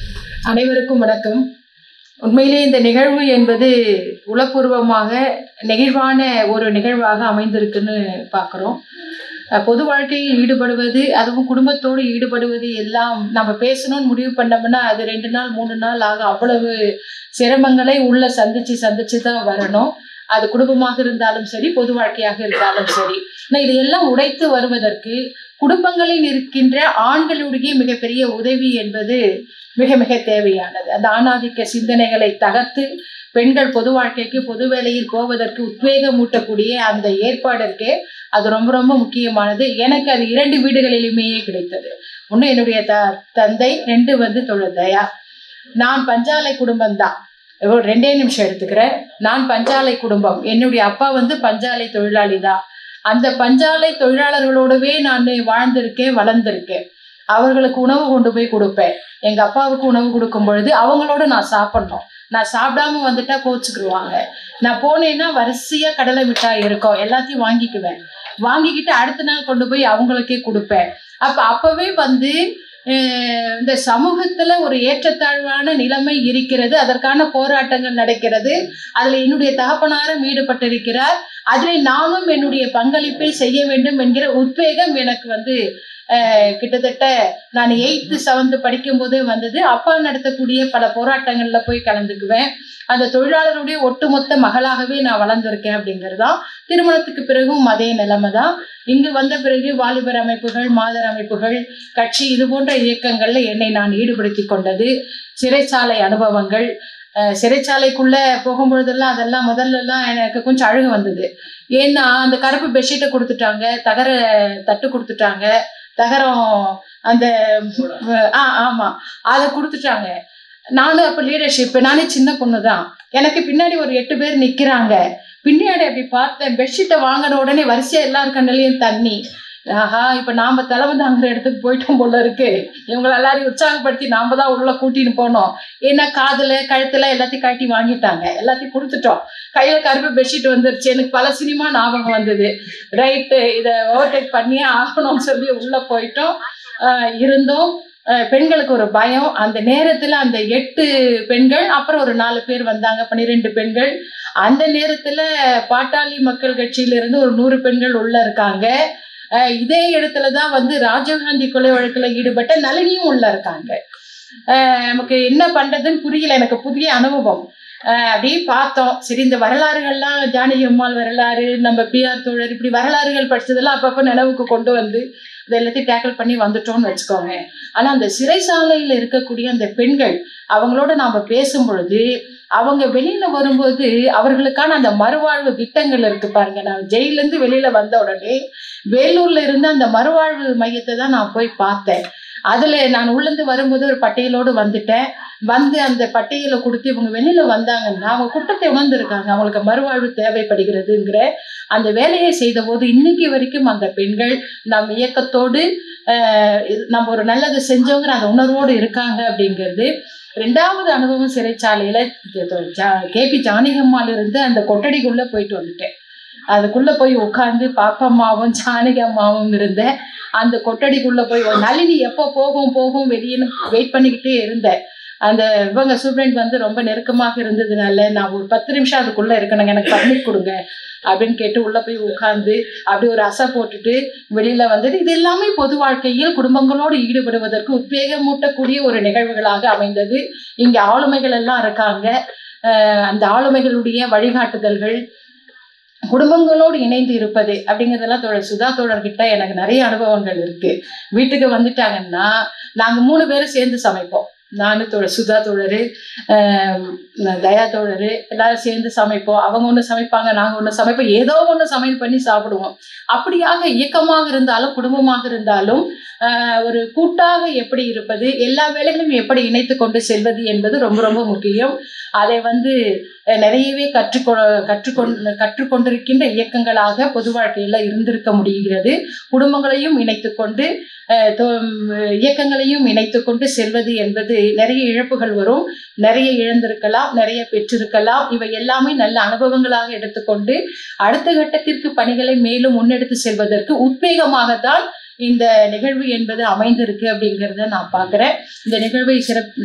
அனைவருக்கும் வணக்கம். உண்மையிலே இந்த நிகழ்வு என்பது உளப்பூர்வமாக நெகிழ்வான ஒரு நிகழ்வாக அமைந்திருக்குன்னு பார்க்குறோம். பொது வாழ்க்கையில் ஈடுபடுவது, அதுவும் குடும்பத்தோடு ஈடுபடுவது எல்லாம் நம்ம பேசணும்னு முடிவு பண்ணோம்னா அது 2 நாள் 3 நாள் ஆகும். அவ்வளவு சிரமங்களை உள்ள சந்திச்சு தான் வரணும். அது குடும்பமாக இருந்தாலும் சரி, பொது வாழ்க்கையாக இருந்தாலும் சரி. ஆனால் இதையெல்லாம் உடைத்து வருவதற்கு குடும்பங்களில் இருக்கின்ற ஆண்களுடைய மிகப்பெரிய உதவி என்பது மிக மிக தேவையானது. அந்த ஆணாதிக்க சிந்தனைகளை தகர்த்து பெண்கள் பொது வாழ்க்கைக்கு, பொது வேலையில் போவதற்கு உத்வேகமூட்டக்கூடிய அந்த ஏற்பாடு இருக்கே, அது ரொம்ப ரொம்ப முக்கியமானது. எனக்கு அது 2 வீடுகளிலுமே கிடைத்தது. ஒன்று என்னுடைய தந்தை, 2 வந்து தோழர் தயா. நான் பஞ்சாலை குடும்பம்தான். 2 நிமிஷம் எடுத்துக்கிறேன். நான் பஞ்சாலை குடும்பம். என்னுடைய அப்பா வந்து பஞ்சாலை தொழிலாளி தான். அந்த பஞ்சாலை தொழிலாளர்களோடவே நான் வாழ்ந்திருக்கேன், வளர்ந்திருக்கேன். அவர்களுக்கு உணவு கொண்டு போய் கொடுப்பேன். எங்கள் அப்பாவுக்கு உணவு கொடுக்கும் பொழுது அவங்களோட நான் சாப்பிட்ணும். நான் சாப்பிடாம வந்துட்டா கோச்சுக்குருவாங்க. நான் போனேன்னா வரிசையாக கடலை மிட்டாய் இருக்கும், எல்லாத்தையும் வாங்கிக்குவேன். வாங்கிக்கிட்டு அடுத்த நாள் கொண்டு போய் அவங்களுக்கே கொடுப்பேன். அப்போவே வந்து இந்த சமூகத்துல ஒரு ஏற்றத்தாழ்வான நிலைமை இருக்கிறது. அதற்கான போராட்டங்கள் நடக்கிறது. அதுல என்னுடைய தகப்பனாரும் ஈடுபட்டிருக்கிறார். அதில் நானும் என்னுடைய பங்களிப்பை செய்ய வேண்டும் என்கிற உத்வேகம் எனக்கு வந்து கிட்டத்தட்ட நான் 8th 7th படிக்கும் போதே வந்தது. அப்பா நடத்தக்கூடிய பல போராட்டங்கள்ல போய் கலந்துக்குவேன். அந்த தொழிலாளருடைய ஒட்டுமொத்த மகளாகவே நான் வளர்ந்துருக்கேன் அப்படிங்கிறதான். திருமணத்துக்கு பிறகும் அதே நிலைமை தான். இங்கு வந்த பிறகு வாலிபர் அமைப்புகள், மாதர் அமைப்புகள், கட்சி, இது போன்ற இயக்கங்கள்ல என்னை நான் ஈடுபடுத்தி கொண்டது. சிறைச்சாலை அனுபவங்கள், சிறைச்சாலைக்குள்ள போகும்பொழுதெல்லாம் அதெல்லாம் முதல்லலாம் எனக்கு கொஞ்சம் அழுக வந்தது. ஏன்னா அந்த கருப்பு பெட்ஷீட்டை கொடுத்துட்டாங்க, தகர தட்டு கொடுத்துட்டாங்க, தகரம் அந்த ஆமாம் அதை கொடுத்துட்டாங்க. நானும் அப்போ லீடர்ஷிப், நானே சின்ன பொண்ணு தான். எனக்கு பின்னாடி ஒரு 8 பேர் நிற்கிறாங்க. பின்னாடி அப்படி பார்த்தேன், பெட்ஷீட்டை வாங்கின உடனே வரிசையாக எல்லார் கண்ணிலையும் தண்ணி. ஆஹா, இப்போ நாம் தலைமை தாங்குற இடத்துக்கு போயிட்டோம் போல இருக்கு. இவங்களை எல்லாரையும் உற்சாகப்படுத்தி நாம் தான் உள்ள கூட்டின்னு போனோம். ஏன்னா காதில் கழுத்தில் எல்லாத்தையும் கட்டி வாங்கிட்டாங்க, எல்லாத்தையும் கொடுத்துட்டோம். கையில் கருப்பு பெட்ஷீட் வந்துருச்சு. எனக்கு பல சினிமா ஞாபகம் வந்தது. ரைட்டு, இதை ஓவர்டேக் பண்ணியே ஆகணும்னு சொல்லி உள்ளே போயிட்டோம். இருந்தோம். பெண்களுக்கு ஒரு பயம். அந்த நேரத்தில் அந்த 8 பெண்கள், அப்புறம் ஒரு 4 பேர் வந்தாங்க, 12 பெண்கள். அந்த நேரத்தில் பாட்டாளி மக்கள் கட்சியிலிருந்து ஒரு 100 பெண்கள் உள்ள இருக்காங்க. இதே இடத்துல தான் வந்து ராஜீவ்காந்தி கொலை வழக்கில் ஈடுபட்ட நளினியும் உள்ள இருக்காங்க. நமக்கு என்ன பண்றதுன்னு புரியல. எனக்கு புதிய அனுபவம். அப்படியே பார்த்தோம். சரி, இந்த வரலாறுகள்லாம் ஜானகி அம்மாள் வரலாறு, நம்ம பிஆர் தோழர், இப்படி வரலாறுகள் படிச்சதெல்லாம் அப்பப்போ நினைவுக்கு கொண்டு வந்து இதை எல்லாத்தையும் டேக்கிள் பண்ணி வந்துட்டோம்னு வச்சுக்கோங்க. ஆனால் அந்த சிறைச்சாலையில் இருக்கக்கூடிய அந்த பெண்கள், அவங்களோட நாம் பேசும் பொழுது அவங்க வெளியில வரும்போது அவர்களுக்கான அந்த மறுவாழ்வு திட்டங்கள் இருக்கு பாருங்க. நான் ஜெயில இருந்து வெளியில வந்த உடனே வேலூர்ல இருந்து அந்த மறுவாழ்வு மையத்தை தான் நான் போய் பார்த்தேன். அதுல நான் உள்ளேருந்து வரும்போது ஒரு பட்டியலோடு வந்துட்டேன். வந்து அந்த பட்டியலை கொடுத்து இவங்க வெளியில வந்தாங்கன்னா அவங்க குற்றத்தை உணர்ந்திருக்காங்க, அவங்களுக்கு மறுவாழ்வு தேவைப்படுகிறதுங்கிற அந்த வேலையை செய்த போது இன்னைக்கு வரைக்கும் அந்த பெண்கள் நம் இயக்கத்தோடு நம்ம ஒரு நல்லது செஞ்சோங்கிற அந்த உணர்வோடு இருக்காங்க அப்படிங்கிறது. 2வது அனுபவம் சிறைச்சாலையில கேபி ஜானகியம்மாள் இருந்து அந்த கொட்டடிக்குள்ள போயிட்டு வந்துட்டேன். அதுக்குள்ள போய் உட்காந்து பாப்பம்மாவும் ஜானகி அம்மாவும் இருந்த அந்த கொட்டடிக்குள்ள போய் நளினி எப்போ போகும் வெளியே வெயிட் பண்ணிக்கிட்டே இருந்தேன். அந்த இவங்க சூப்பரண்ட் வந்து ரொம்ப நெருக்கமாக இருந்ததுனால நான் ஒரு 10 நிமிஷம் அதுக்குள்ள இருக்கணுங்க, எனக்கு பர்மிட் கொடுங்க அப்படின்னு கேட்டு உள்ள போய் உட்கார்ந்து அப்படி ஒரு அசை போட்டுட்டு வெளியில வந்தது. இது எல்லாமே பொது வாழ்க்கையில் குடும்பங்களோடு ஈடுபடுவதற்கு உத்வேகமூட்டக்கூடிய ஒரு நிகழ்வுகளாக அமைந்தது. இங்க ஆளுமைகள் எல்லாம் இருக்காங்க. அந்த ஆளுமைகளுடைய வழிகாட்டுதல்கள், குடும்பங்களோடு இணைந்து இருப்பது அப்படிங்கிறதெல்லாம் சுதா தோழர்கிட்ட எனக்கு நிறைய அனுபவங்கள் இருக்கு. வீட்டுக்கு வந்துட்டாங்கன்னா நாங்க 3 பேரும் சேர்ந்து சமைப்போம். நானு சுதா தோழரு, தயா தோழரு எல்லாரும் சேர்ந்து சமைப்போம். அவங்க ஒண்ணு சமைப்பாங்க, நாங்க ஒண்ணு சமைப்போம். ஏதோ ஒண்ணு சமையல் பண்ணி சாப்பிடுவோம். அப்படியாக இயக்கமாக இருந்தாலும் குடும்பமாக இருந்தாலும் ஒரு கூட்டாக எப்படி இருப்பது, எல்லா வேலைகளையும் எப்படி இணைத்து கொண்டு செல்வது என்பது ரொம்ப ரொம்ப முக்கியம். அதை வந்து நிறையவே கற்றுக்கொண்டிருக்கின்ற இயக்கங்களாக பொது வாழ்க்கையில இருந்திருக்க முடிகிறது. குடும்பங்களையும் இணைத்து கொண்டு இயக்கங்களையும் இணைத்து கொண்டு செல்வது என்பது நிறைய இழப்புகள் வரும், நிறைய இழந்திருக்கலாம், நிறைய பெற்றிருக்கலாம். இவை எல்லாமே நல்ல அனுபவங்களாக எடுத்துக்கொண்டு அடுத்த கட்டத்திற்கு பணிகளை மேலும் முன்னெடுத்து செல்வதற்கு உத்வேகமாகத்தான் இந்த நிகழ்வு என்பது அமைந்திருக்கு அப்படிங்கிறத நான் பார்க்குறேன். இந்த நிகழ்வை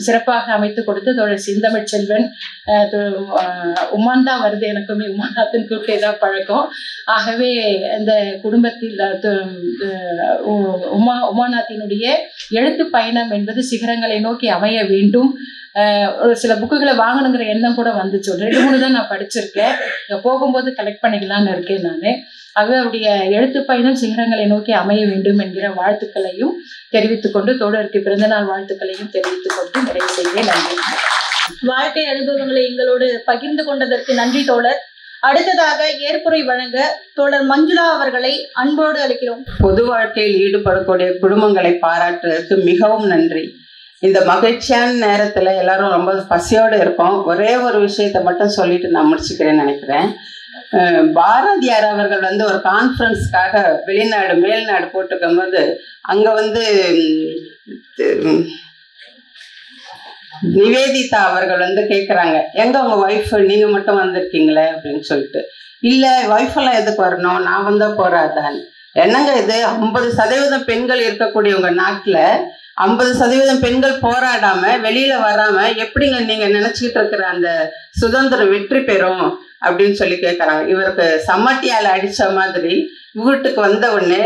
சிறப்பாக அமைத்து கொடுத்து தோழர் செந்தமிழ் செல்வன், உமான் தான் வருது, எனக்குமே உமாநாத்தின் கூட்டே தான் பழக்கம். ஆகவே இந்த குடும்பத்தில் உமாநாத்தினுடைய எழுத்து பயணம் என்பது சிகரங்களை நோக்கி அமைய வேண்டும். ஒரு சில புக்குகளை வாங்கணுங்கிற எண்ணம் கூட வந்துச்சு. 2-3 தான் நான் படிச்சிருக்கேன். போகும்போது கலெக்ட் பண்ணிக்கலான்னு இருக்கேன் நான். ஆகவே அவருடைய எழுத்து பயணம் சிகரங்களை நோக்கி அமைய வேண்டும் என்கிற வாழ்த்துக்களையும் தெரிவித்துக் கொண்டு தோழருக்கு பிறந்தநாள் வாழ்த்துக்களையும் தெரிவித்துக் கொண்டு நிறைவு செய்கிறேன். நன்றி. வாழ்க்கை அனுபவங்களை எங்களோடு பகிர்ந்து கொண்டதற்கு நன்றி தோழர். அடுத்ததாக ஏற்புரை வழங்க தோழர் மஞ்சுளா அவர்களை அன்போடு அழைக்கிறோம். பொது வாழ்க்கையில் ஈடுபடக்கூடிய குடும்பங்களை பாராட்டுவதற்கு மிகவும் நன்றி. இந்த மகிழ்ச்சியான நேரத்துல எல்லாரும் ரொம்ப பசியோடு இருக்கோம். ஒரே ஒரு விஷயத்த மட்டும் சொல்லிட்டு நான் முடிச்சுக்கிறேன்னு நினைக்கிறேன். பாரதியார் அவர்கள் வந்து ஒரு கான்ஃபரன்ஸ்க்காக மேல்நாடு போட்டுக்கும் போது அங்க வந்து நிவேதிதா அவர்கள் வந்து கேட்குறாங்க, எங்க உங்க ஒய்ஃப் நீங்க மட்டும் வந்திருக்கீங்களே அப்படின்னு சொல்லிட்டு. இல்லை ஒய்ஃப் எல்லாம் எதுக்கு வரணும், நான் வந்தா போறாதான். என்னங்க இது 50% பெண்கள் இருக்கக்கூடிய உங்க நாட்டில் 50% பெண்கள் போராடாம வெளியில வராம எப்படிங்க நீங்க நினைச்சுக்கிட்டு இருக்கிற அந்த சுதந்திரம் வெற்றி பெறும் அப்படின்னு சொல்லி கேட்குறாங்க. இவருக்கு சம்மட்டியால் அடிச்ச மாதிரி வீட்டுக்கு வந்த உடனே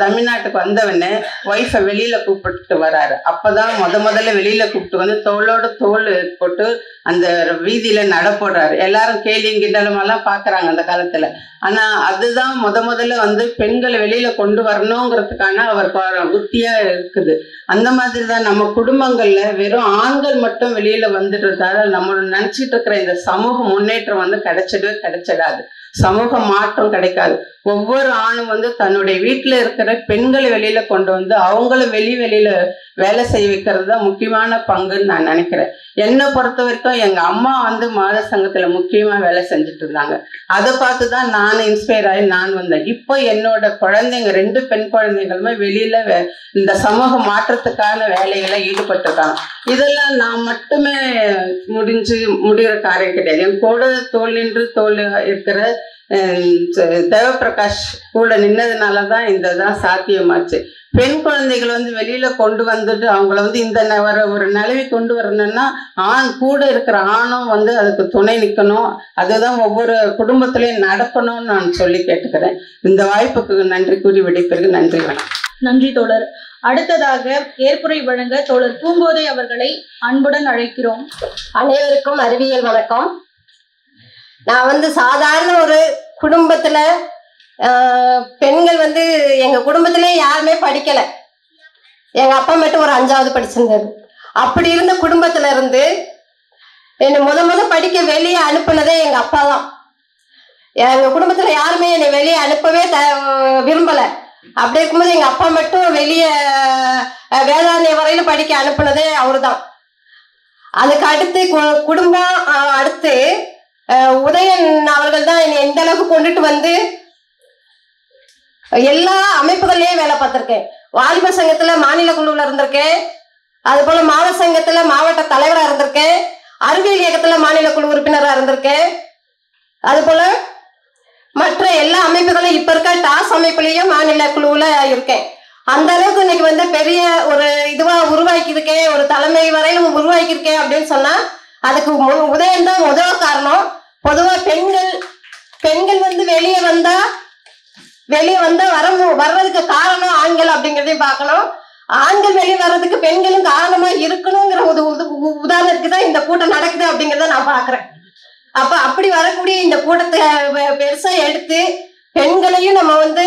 தமிழ்நாட்டுக்கு வந்த உடனே ஒய்ஃபை வெளியில கூப்பிட்டு வராரு. அப்பதான் முதல்ல வெளியில கூப்பிட்டு வந்து தோளோட தோல் போட்டு அந்த வீதியில நட போடுறாரு. எல்லாரும் கேலியும் கிண்டலுமெல்லாம் பாக்குறாங்க அந்த காலத்துல. ஆனா அதுதான் முதல்ல வந்து பெண்களை வெளியில கொண்டு வரணுங்கிறதுக்கான அவர் புத்தியா இருக்குது. அந்த மாதிரி தான் நம்ம குடும்பங்கள்ல வெறும் ஆண்கள் மட்டும் வெளியில வந்துடுறதால நம்ம நினைச்சிட்டு இருக்கிற இந்த சமூக முன்னேற்றம் வந்து கிடைச்சிடாது, சமூக மாற்றம் கிடைக்காது. ஒவ்வொரு ஆணும் வந்து தன்னுடைய வீட்டுல இருக்கிற பெண்களை வெளியில கொண்டு வந்து அவங்கள வெளியில வேலை செய்ய வைக்கிறது தான் முக்கியமான பங்குன்னு நான் நினைக்கிறேன். என்னை பொறுத்த வரைக்கும் எங்க அம்மா வந்து மாத சங்கத்துல முக்கியமா வேலை செஞ்சுட்டு இருந்தாங்க. அதை பார்த்துதான் நான் இன்ஸ்பயர் ஆகி நான் வந்தேன். இப்போ என்னோட குழந்தைங்க 2 பெண் குழந்தைகளுமே வெளியில இந்த சமூக மாற்றத்துக்கான வேலைகளை ஈடுபட்டிருக்காங்க. இதெல்லாம் நான் மட்டுமே முடிகிற காரியம் கிடையாது. என் கூட தோல் நின்று தோல் இருக்கிற தேவப்பிரகாஷ் கூட நின்னதுனாலதான் இதெல்லாம் சாத்தியமாச்சு. பெண் குழந்தைகள் வந்து வெளியில கொண்டு வந்துட்டு அவங்கள வந்து இந்த ஒரு நிலவி கொண்டு வரணும்னா கூட இருக்கிற ஆணும் வந்து அதுக்கு துணை நிற்கணும். அதுதான் ஒவ்வொரு குடும்பத்திலையும் நடக்கணும்னு நான் சொல்லி கேட்டுக்கிறேன். இந்த வாய்ப்புக்கு நன்றி கூறி விடைபெறுகிறேன். நன்றி, வணக்கம். நன்றி தோழர். அடுத்ததாக ஏற்புரை வழங்க தோழர் பூங்கோதை அவர்களை அன்புடன் அழைக்கிறோம். அனைவருக்கும் அறிவியல் வணக்கம். நான் வந்து சாதாரண ஒரு குடும்பத்துல பெண்கள் வந்து எங்க குடும்பத்திலே யாருமே படிக்கல. எங்க அப்பா மட்டும் ஒரு 5வது படிச்சிருந்தாரு. அப்படி இருந்த குடும்பத்துல இருந்து என்னை முத படிக்க வெளியே அனுப்புனதே எங்க அப்பா தான். எங்க குடும்பத்துல யாருமே என்னை வெளியே அனுப்பவே விரும்பல. அப்படி இருக்கும்போது எங்க அப்பா மட்டும் வெளியே வேதாரண்யம் வரையில படிக்க அனுப்புனதே அவரு தான். அதுக்கு அடுத்து குடும்பம், அடுத்து உதயன் அவர்கள் தான் என்னை எந்த அளவுக்கு கொண்டுட்டு வந்து எல்லா அமைப்புகள்லயும் வேலை பார்த்திருக்கேன். வாலிப சங்கத்துல மாநில குழுவில் இருந்திருக்கேன். அது போல மாவட்ட சங்கத்துல மாவட்ட தலைவராக இருந்திருக்கேன். அறிவியல் இயக்கத்துல மாநில குழு உறுப்பினராக இருந்திருக்கேன். அது போல மற்ற எல்லா அமைப்புகளும் இப்ப இருக்க டாஸ் அமைப்புலயும் மாநில குழுவுல இருக்கேன். அந்த அளவுக்கு இன்னைக்கு வந்து பெரிய ஒரு இதுவா உருவாக்கியிருக்கேன், ஒரு தலைமை வரையில உருவாக்கியிருக்கேன் அப்படின்னு சொன்னா அதுக்கு உதயம் தான் முதல் காரணம். பொதுவா பெண்கள் வந்து வெளியே வந்தா வர்றதுக்கு காரணம் ஆண்கள் அப்படிங்கிறதையும் பார்க்கணும். ஆண்கள் வெளியே வர்றதுக்கு பெண்களும் காரணமா இருக்கணுங்கிற உதாரணத்துக்கு தான் இந்த கூட்டம் நடக்குது அப்படிங்கிறத நான் பாக்குறேன். அப்ப அப்படி வரக்கூடிய இந்த கூட்டத்தை பெருசா எடுத்து பெண்களையும் நம்ம வந்து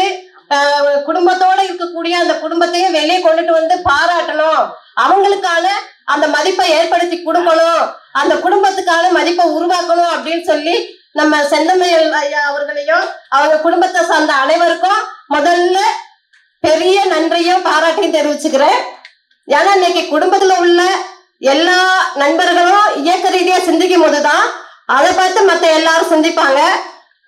குடும்பத்தோட இருக்கக்கூடிய அந்த குடும்பத்தையும் வெளியே கொண்டுட்டு வந்து பாராட்டணும், அவங்களுக்கான அந்த மதிப்பை ஏற்படுத்தி கொடுக்கணும், அந்த குடும்பத்துக்கான மதிப்பை உருவாக்கணும் அப்படின்னு சொல்லி நம்ம செந்தமிழ் ஐயா அவர்களையும் அவங்க குடும்பத்தை சார்ந்த அனைவருக்கும் முதல்ல பெரிய நன்றியும் பாராட்டையும் தெரிவிச்சுக்கிறேன். ஏன்னா இன்னைக்கு குடும்பத்துல உள்ள எல்லா நண்பர்களும் இயக்க ரீதியா சிந்திக்கும் போதுதான் அதை பார்த்து மற்ற எல்லாரும் சிந்திப்பாங்க.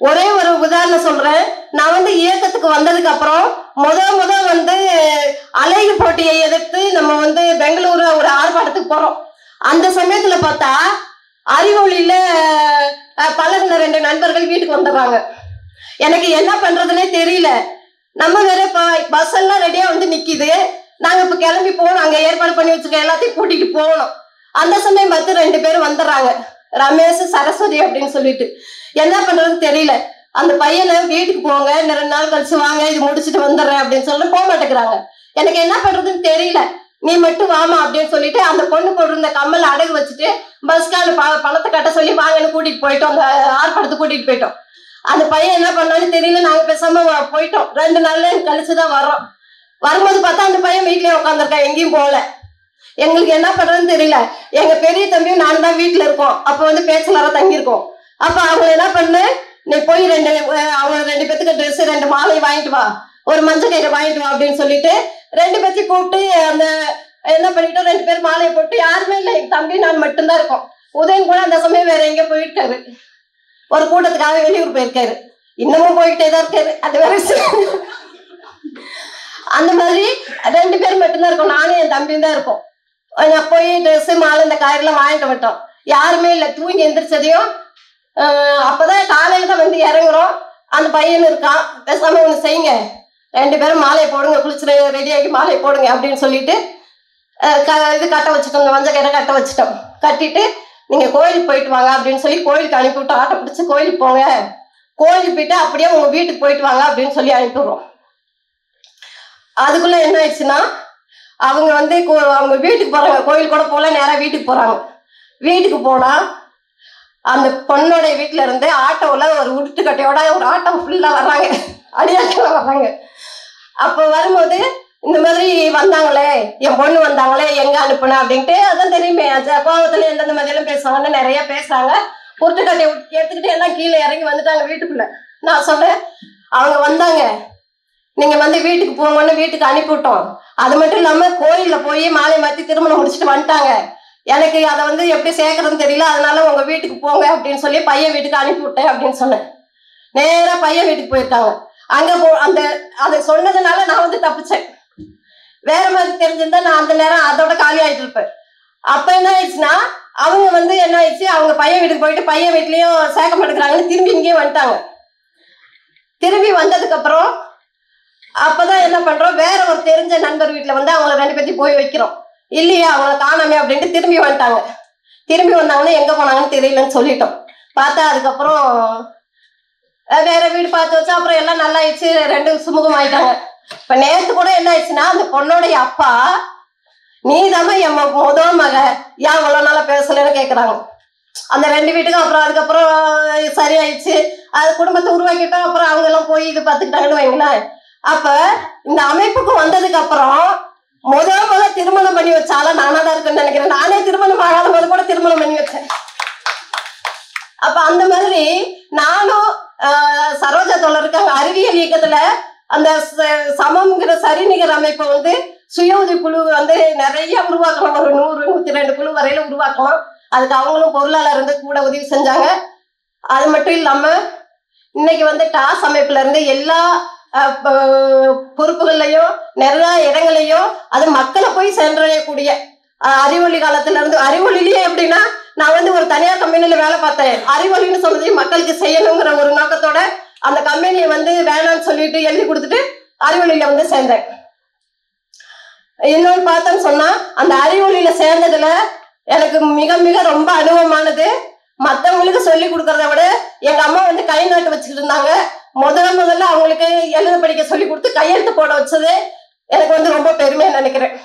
ஒரே ஒரு உதாரணம் சொல்றேன். நான் வந்து இயக்கத்துக்கு வந்ததுக்கு அப்புறம் முத வந்து அழகு போட்டியை எதிர்த்து நம்ம வந்து பெங்களூரு ஒரு ஆர்ப்பாட்டத்துக்கு போறோம். அந்த சமயத்துல பார்த்தா அறிவொளியில பலர்ந்த 2 நண்பர்கள் வீட்டுக்கு வந்துடுறாங்க. எனக்கு என்ன பண்றதுன்னே தெரியல. நம்ம வேற பஸ் எல்லாம் ரெடியா வந்து நிக்குது. நாங்க இப்ப கிளம்பி போகணும், அங்க ஏற்பாடு பண்ணி வச்சிருக்க எல்லாத்தையும் கூட்டிட்டு போகணும். அந்த சமயம் பார்த்து 2 பேரும் வந்துடுறாங்க, ரமேஷ் சரஸ்வதி அப்படின்னு சொல்லிட்டு. என்ன பண்றதுன்னு தெரியல. அந்த பையனை வீட்டுக்கு போங்க, 2 நாள் கழிச்சு வாங்க, இது முடிச்சுட்டு வந்துடுறேன் அப்படின்னு சொல்லிட்டு போக மாட்டேங்கிறாங்க. எனக்கு என்ன பண்றதுன்னு தெரியல, நீ மட்டும் வாமா அப்படின்னு சொல்லிட்டு அந்த பொண்ணு போட்டிருந்த கம்மல் அடகு வச்சுட்டு பஸ் ஸ்டாண்டு பணத்தை கட்ட சொல்லி வாங்கன்னு கூட்டிட்டு போயிட்டோம். அந்த ஆர்ப்பாட்டத்துக்கு கூட்டிட்டு போயிட்டோம். அந்த பையன் என்ன பண்ணாலும் தெரியல, நாங்க பேசாம போயிட்டோம். 2 நாள்ல கழிச்சுதான் வர்றோம். வரும்போது பார்த்தா அந்த பையன் வீட்லயே உட்காந்துருக்கான், எங்கேயும் போகல. எங்களுக்கு என்ன பண்றதுன்னு தெரியல. எங்க பெரிய தம்பியும் நான் தான் வீட்டுல இருக்கோம். அப்ப வந்து பேச்சலார தங்கியிருக்கோம். அப்ப அவங்க என்ன பண்ணு, நீ போய் அவங்க 2 பேத்துக்கு ட்ரெஸ் 2 மாலை வாங்கிட்டு வா, ஒரு மஞ்சள் கயிறை வாங்கிட்டு வா அப்படின்னு சொல்லிட்டு 2 பேத்தையும் கூப்பிட்டு அந்த என்ன பண்ணிட்டோம், 2 பேர் மாலையை போட்டு யாருமே இல்லை, எங்க தம்பி நான் மட்டும்தான் இருக்கோம். உதயன் கூட அந்த சமயம் வேற எங்க போயிருக்காரு, ஒரு கூட்டத்துக்காக வெளியூர் போயிருக்காரு. இன்னமும் போயிட்டே தான் இருக்காரு. அது வேற அந்த மாதிரி 2 பேர் மட்டும்தான் இருக்கோம். நானும் என் தம்பியும் தான் இருக்கோம். நான் போய் ட்ரெஸ் மாலை இந்த காயெல்லாம் வாங்கிட்டு விட்டோம். யாருமே இல்லை. தூங்கி எந்திரிச்சதையும் அப்பதான் காலையில தான் வந்து இறங்குறோம். அந்த பையன் இருக்கான், பேசாம ஒண்ணு செய்யுங்க, 2 பேரும் மாலையை போடுங்க, குளிச்சு ரெடியாகி மாலையை போடுங்க அப்படின்னு சொல்லிட்டு இது கட்ட வச்சுட்டோம். மஞ்சள் கயிறை கட்ட வச்சுட்டோம். கட்டிட்டு நீங்க கோயிலுக்கு போயிட்டு வாங்க அப்படின்னு சொல்லி கோயிலுக்கு அனுப்பி விட்டோம். ஆட்டை பிடிச்சி கோயிலுக்கு போங்க, கோயிலுக்கு போயிட்டு அப்படியே உங்க வீட்டுக்கு போயிட்டு வாங்க அப்படின்னு சொல்லி அனுப்பிடுறோம். அதுக்குள்ள என்ன ஆயிடுச்சுன்னா, அவங்க வந்து அவங்க வீட்டுக்கு போறாங்க, கோயில் கூட போல நேரா வீட்டுக்கு போறாங்க. வீட்டுக்கு போனா அந்த பொண்ணோடைய வீட்டுல இருந்து ஆட்டோல ஒரு உருட்டுக்கட்டையோட ஒரு ஆட்டோ ஃபுல்லா வர்றாங்க, அடியாட்கள வர்றாங்க. அப்போ வரும்போது இந்த மாதிரி வந்தாங்களே, என் பொண்ணு வந்தாங்களே, எங்க அனுப்புன அப்படின்ட்டு அதான் தெரியுமே, கோபத்துல எந்தெந்த மாதிரி எல்லாம் பேசுவாங்கன்னு நிறைய பேசுறாங்க. உருட்டுக்கட்டையை எடுத்துக்கிட்டு எல்லாம் கீழே இறங்கி வந்துட்டாங்க வீட்டுக்குள்ள. நான் சொன்னேன், அவங்க வந்தாங்க, நீங்க வந்து வீட்டுக்கு போங்கன்னு வீட்டுக்கு அனுப்பிவிட்டோம். அது மட்டும் இல்லாம கோயில்ல போய் மாலை மாத்தி திருமணம் முடிச்சுட்டு வந்துட்டாங்க. எனக்கு அதை வந்து எப்படி சேர்க்கறதுன்னு தெரியல, அதனால உங்க வீட்டுக்கு போங்க அப்படின்னு சொல்லி பையன் வீட்டுக்கு அனுப்பி விட்டேன் அப்படின்னு சொன்னேன். நேரா பையன் வீட்டுக்கு போயிருக்காங்க. அங்க அந்த அதை சொன்னதுனால நான் வந்து தப்பிச்சேன். வேற மாதிரி தெரிஞ்சிருந்தா நான் அந்த நேரம் அதோட காலி ஆயிட்டு இருப்பேன். அப்ப என்ன ஆயிடுச்சுன்னா, அவங்க வந்து என்ன ஆயிடுச்சு, அவங்க பையன் வீட்டுக்கு போயிட்டு பையன் வீட்லயும் சேர்க்க மாட்டேங்கிறாங்கன்னு திரும்பி இங்கேயே வந்துட்டாங்க. திரும்பி வந்ததுக்கு அப்புறம் அப்பதான் என்ன பண்றோம், வேற ஒரு தெரிஞ்ச நண்பர் வீட்டுல வந்து அவங்கள 2 பேர்த்தையும் போய் வைக்கிறோம். இல்லையா அவங்கள காணாமே அப்படின்ட்டு திரும்பி வந்துட்டாங்க. திரும்பி வந்தாங்கன்னா எங்க போனாங்கன்னு தெரியலன்னு சொல்லிட்டோம். பார்த்தா அதுக்கப்புறம் வேற வீடு பார்த்து வச்சா அப்புறம் எல்லாம் நல்லா ஆயிடுச்சு, 2 சுமூகம் ஆயிட்டாங்க. இப்ப நேற்று கூட என்ன ஆயிடுச்சுன்னா, அந்த பொண்ணுடைய அப்பா, நீதாம என் முதல் மக, ஏன் இவ்வளவு நாளா பேசலன்னு கேக்குறாங்க. அந்த 2 வீட்டுக்கும் அப்புறம் அதுக்கப்புறம் சரியாயிடுச்சு. அது குடும்பத்தை உருவாக்கிட்டோம். அப்புறம் அவங்க எல்லாம் போய் இது பார்த்துக்கிட்டாங்கன்னு வைங்களேன். அப்ப இந்த அமைப்புக்கு வந்ததுக்கு அப்புறம் முதல் திருமணம் பண்ணி வச்சாலும் நானா தான் இருக்குன்னு நினைக்கிறேன். நானே திருமணம் ஆகாத போது கூட திருமணம் பண்ணி வச்சேன். அப்ப அந்த மாதிரி நானும் சரோஜா தோழருக்கு அறிவியல் இயக்கத்துல அந்த சமம்ங்கிற சரிநிகர் அமைப்பை வந்து சுய உதவி குழு வந்து நிறைய உருவாக்கலாம், ஒரு 100-102 குழு வரையில உருவாக்கலாம். அதுக்கு அவங்களும் பொருளாளர் இருந்து கூட உதவி செஞ்சாங்க. அது மட்டும் இல்லாம இன்னைக்கு வந்து டாஸ் அமைப்புல இருந்து எல்லா பொறுப்புகள்லையும் நிறைய இடங்களையும் அது மக்களை போய் சென்றடையக்கூடிய அறிவொளி காலத்துல இருந்து அறிவொளிலேயே எப்படின்னா நான் வந்து ஒரு தனியார் கம்பெனியில வேலை பார்த்தேன். அறிவொளின்னு சொன்னதையும் மக்களுக்கு செய்யணுங்கிற ஒரு நோக்கத்தோட அந்த கம்பெனியை வந்து வேணான்னு சொல்லிட்டு எழுதி கொடுத்துட்டு அறிவொளியில வந்து சேர்ந்தேன். இன்னொன்று பார்த்தேன்னு சொன்னா அந்த அறிவொளியில சேர்ந்ததுல எனக்கு மிக மிக ரொம்ப அனுபவமானது. மற்றவங்களுக்கு சொல்லி கொடுக்கறத விட எங்க அம்மா வந்து கை நாட்டு வச்சுக்கிட்டு இருந்தாங்க. முதல்ல அவங்களுக்கு எழுத படிக்க சொல்லி கொடுத்து கையெழுத்து போட வச்சது எனக்கு வந்து ரொம்ப பெருமையா நினைக்கிறேன்.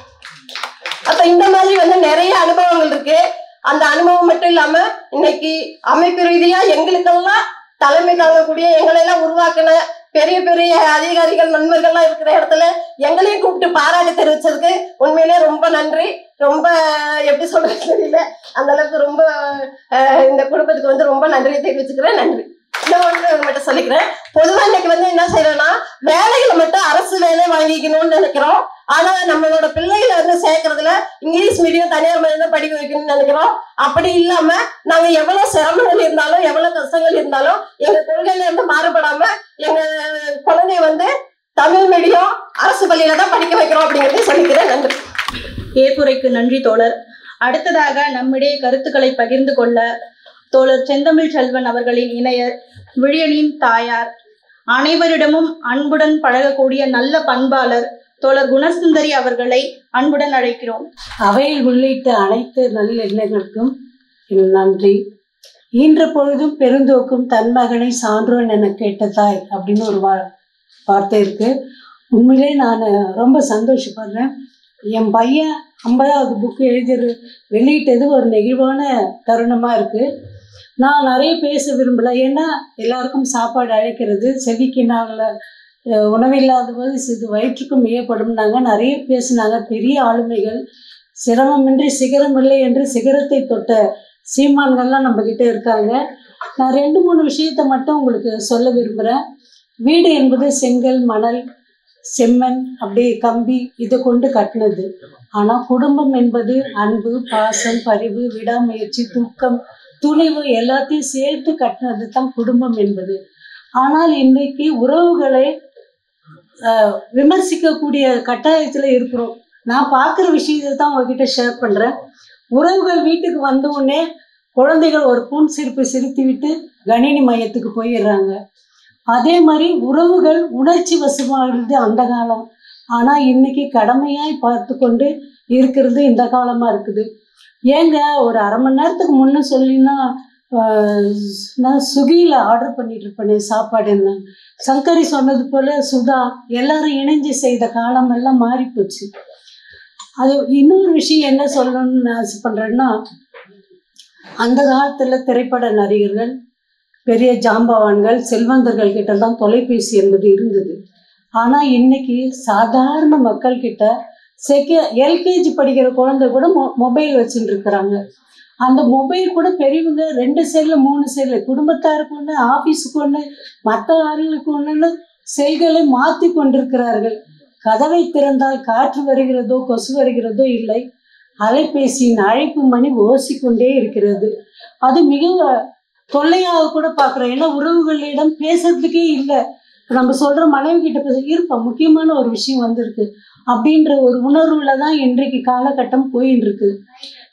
அப்ப இந்த மாதிரி வந்து நிறைய அனுபவங்கள் இருக்கு. அந்த அனுபவம் மட்டும் இல்லாம இன்னைக்கு அமைப்பு ரீதியா எங்களுக்கெல்லாம் தலைமை தாங்கக்கூடிய எங்களை எல்லாம் உருவாக்கின பெரிய பெரிய அதிகாரிகள் நண்பர்கள்லாம் இருக்கிற இடத்துல எங்களையும் கூப்பிட்டு பாராட்டு தெரிவிச்சதுக்கு உண்மையிலே ரொம்ப நன்றி. ரொம்ப எப்படி சொல்றது தெரியல, அந்த அளவுக்கு ரொம்ப இந்த குடும்பத்துக்கு வந்து ரொம்ப நன்றியை தெரிவிச்சுக்கிறேன். நன்றி. இன்னொன்று மட்டும் சொல்லிக்கிறேன். பொதுவா இன்னைக்கு வந்து என்ன செய்யறோம்னா வேலைகளை மட்டும் அரசு வேலை வாங்கிக்கணும்னு நினைக்கிறோம். ஆனா நம்மளோட பிள்ளைகளை வந்து சேர்க்கறதுல இங்கிலீஷ் மீடியம் தனியார் மீடியம் படிக்க வைக்கணும்னு நினைக்கிறோம். அப்படி இல்லாம நாங்க எவ்வளவு சிரமங்கள் இருந்தாலும் எவ்வளவு கஷ்டங்கள் இருந்தாலும் எங்க கொள்கையில இருந்து மாறுபடாம எங்க குழந்தைய வந்து தமிழ் மீடியம் அரசு பள்ளியில தான் படிக்க வைக்கிறோம் அப்படிங்கிறத சொல்லிக்கிறேன். நன்றி. ஏற்புரைக்கு நன்றி தோழர். அடுத்ததாக நம்மிடையே கருத்துக்களை பகிர்ந்து கொள்ள தோழர் செந்தமிழ் செல்வன் அவர்களின் இணையர், விழியனின் தாயார், அனைவரிடமும் அன்புடன் பழகக்கூடிய நல்ல பண்பாளர் தோழர் குணசுந்தரி அவர்களை அன்புடன் அழைக்கிறோம். அவையில் உள்ளிட்ட அனைத்து நல்லெண்ணங்களுக்கும் நன்றி. ஈன்ற பொழுதும் பெருந்தோக்கும் தன் மகனை சான்றோன் என கேட்ட தாய் அப்படின்னு ஒரு வார்த்தை இருக்கு. உண்மையிலே நான் ரொம்ப சந்தோஷப்படுறேன். என் பையன் 50வது புக்கு வெளியிட்டது ஒரு நெகிழ்வான தருணமாக இருக்குது. நான் நிறைய பேச விரும்பலை, ஏன்னா எல்லாருக்கும் சாப்பாடு அழைக்கிறது, செவிக்கு நாளில் உணவில்லாத போது இது வயிற்றுக்கும் ஏற்படும்னாங்க. நிறைய பேசினாங்க பெரிய ஆளுமைகள். சிரமமின்றி சிகரம் இல்லை என்று சிகரத்தை தொட்ட சீமான்கள்லாம் நம்மக்கிட்ட இருக்காங்க. நான் 2-3 விஷயத்தை மட்டும் உங்களுக்கு சொல்ல விரும்புகிறேன். வீடு என்பது செங்கல், மணல், செம்மண், அப்படியே கம்பி இதை கொண்டு கட்டினது. ஆனால் குடும்பம் என்பது அன்பு, பாசம், பரிவு, விடாமுயற்சி, தூக்கம், துணிவு எல்லாத்தையும் சேர்த்து கட்டினது தான் குடும்பம் என்பது. ஆனால் இன்றைக்கு உறவுகளை விமர்சிக்கக்கூடிய கட்டாயத்தில் இருக்கிறோம். நான் பார்க்குற விஷயத்தை தான் உங்ககிட்ட ஷேர் பண்ணுறேன். உறவுகள் வீட்டுக்கு வந்த உடனே குழந்தைகள் ஒரு பூன் சிரிப்பு சிரித்து விட்டு கணினி மையத்துக்கு போயிடுறாங்க. அதே மாதிரி உறவுகள் உணர்ச்சி வசமாகிறது அந்த காலம். ஆனால் இன்னைக்கு கடமையாய் பார்த்து கொண்டு இருக்கிறது இந்த காலமாக இருக்குது. ஏங்க ஒரு அரை மணி நேரத்துக்கு முன்னே சொல்லினா நான் ஸ்விக்கியில் ஆர்டர் பண்ணிட்டு இருப்பேனே சாப்பாடு என்ன, சங்கரி சொன்னது போல் சுதா எல்லாரும் இணைஞ்சு செய்த காலமெல்லாம் மாறி போச்சு. அது இன்னொரு விஷயம் என்ன சொல்லணும்னு ஆசைப்படுறேன்னா, அந்த காலத்தில் திரைப்பட நடிகர்கள், பெரிய ஜாம்பவான்கள், செல்வந்தர்கள் கிட்டலாம் தொலைபேசி என்பது இருந்தது. ஆனால் இன்னைக்கு சாதாரண மக்கள்கிட்ட எல்கேஜி படிக்கிற குழந்தை கூட மொபைல் வச்சுட்டு இருக்கிறாங்க. அந்த மொபைல் கூட பெரியவங்க 2 செல்லு 3 செல்லு, குடும்பத்தாருக்கு ஒன்று, ஆஃபீஸுக்கு ஒன்று, மற்ற ஆளுகளுக்கு ஒன்றுன்னு செல்களை மாற்றி கொண்டிருக்கிறார்கள். கதவை திறந்தால் காற்று வருகிறதோ கொசு வருகிறதோ இல்லை, அலைபேசியின் அழைப்பு மணி ஓசிக்கொண்டே இருக்கிறது. அது மிக தொல்லையாக கூட பார்க்குறோம். ஏன்னா உறவுகளிடம் பேசுறதுக்கே இல்லை. நம்ம சொல்கிற மனைவி கிட்ட பேச இருப்போம், முக்கியமான ஒரு விஷயம் வந்திருக்கு அப்படின்ற ஒரு உணர்வுல தான் இன்றைக்கு காலகட்டம் போயின்னு இருக்கு.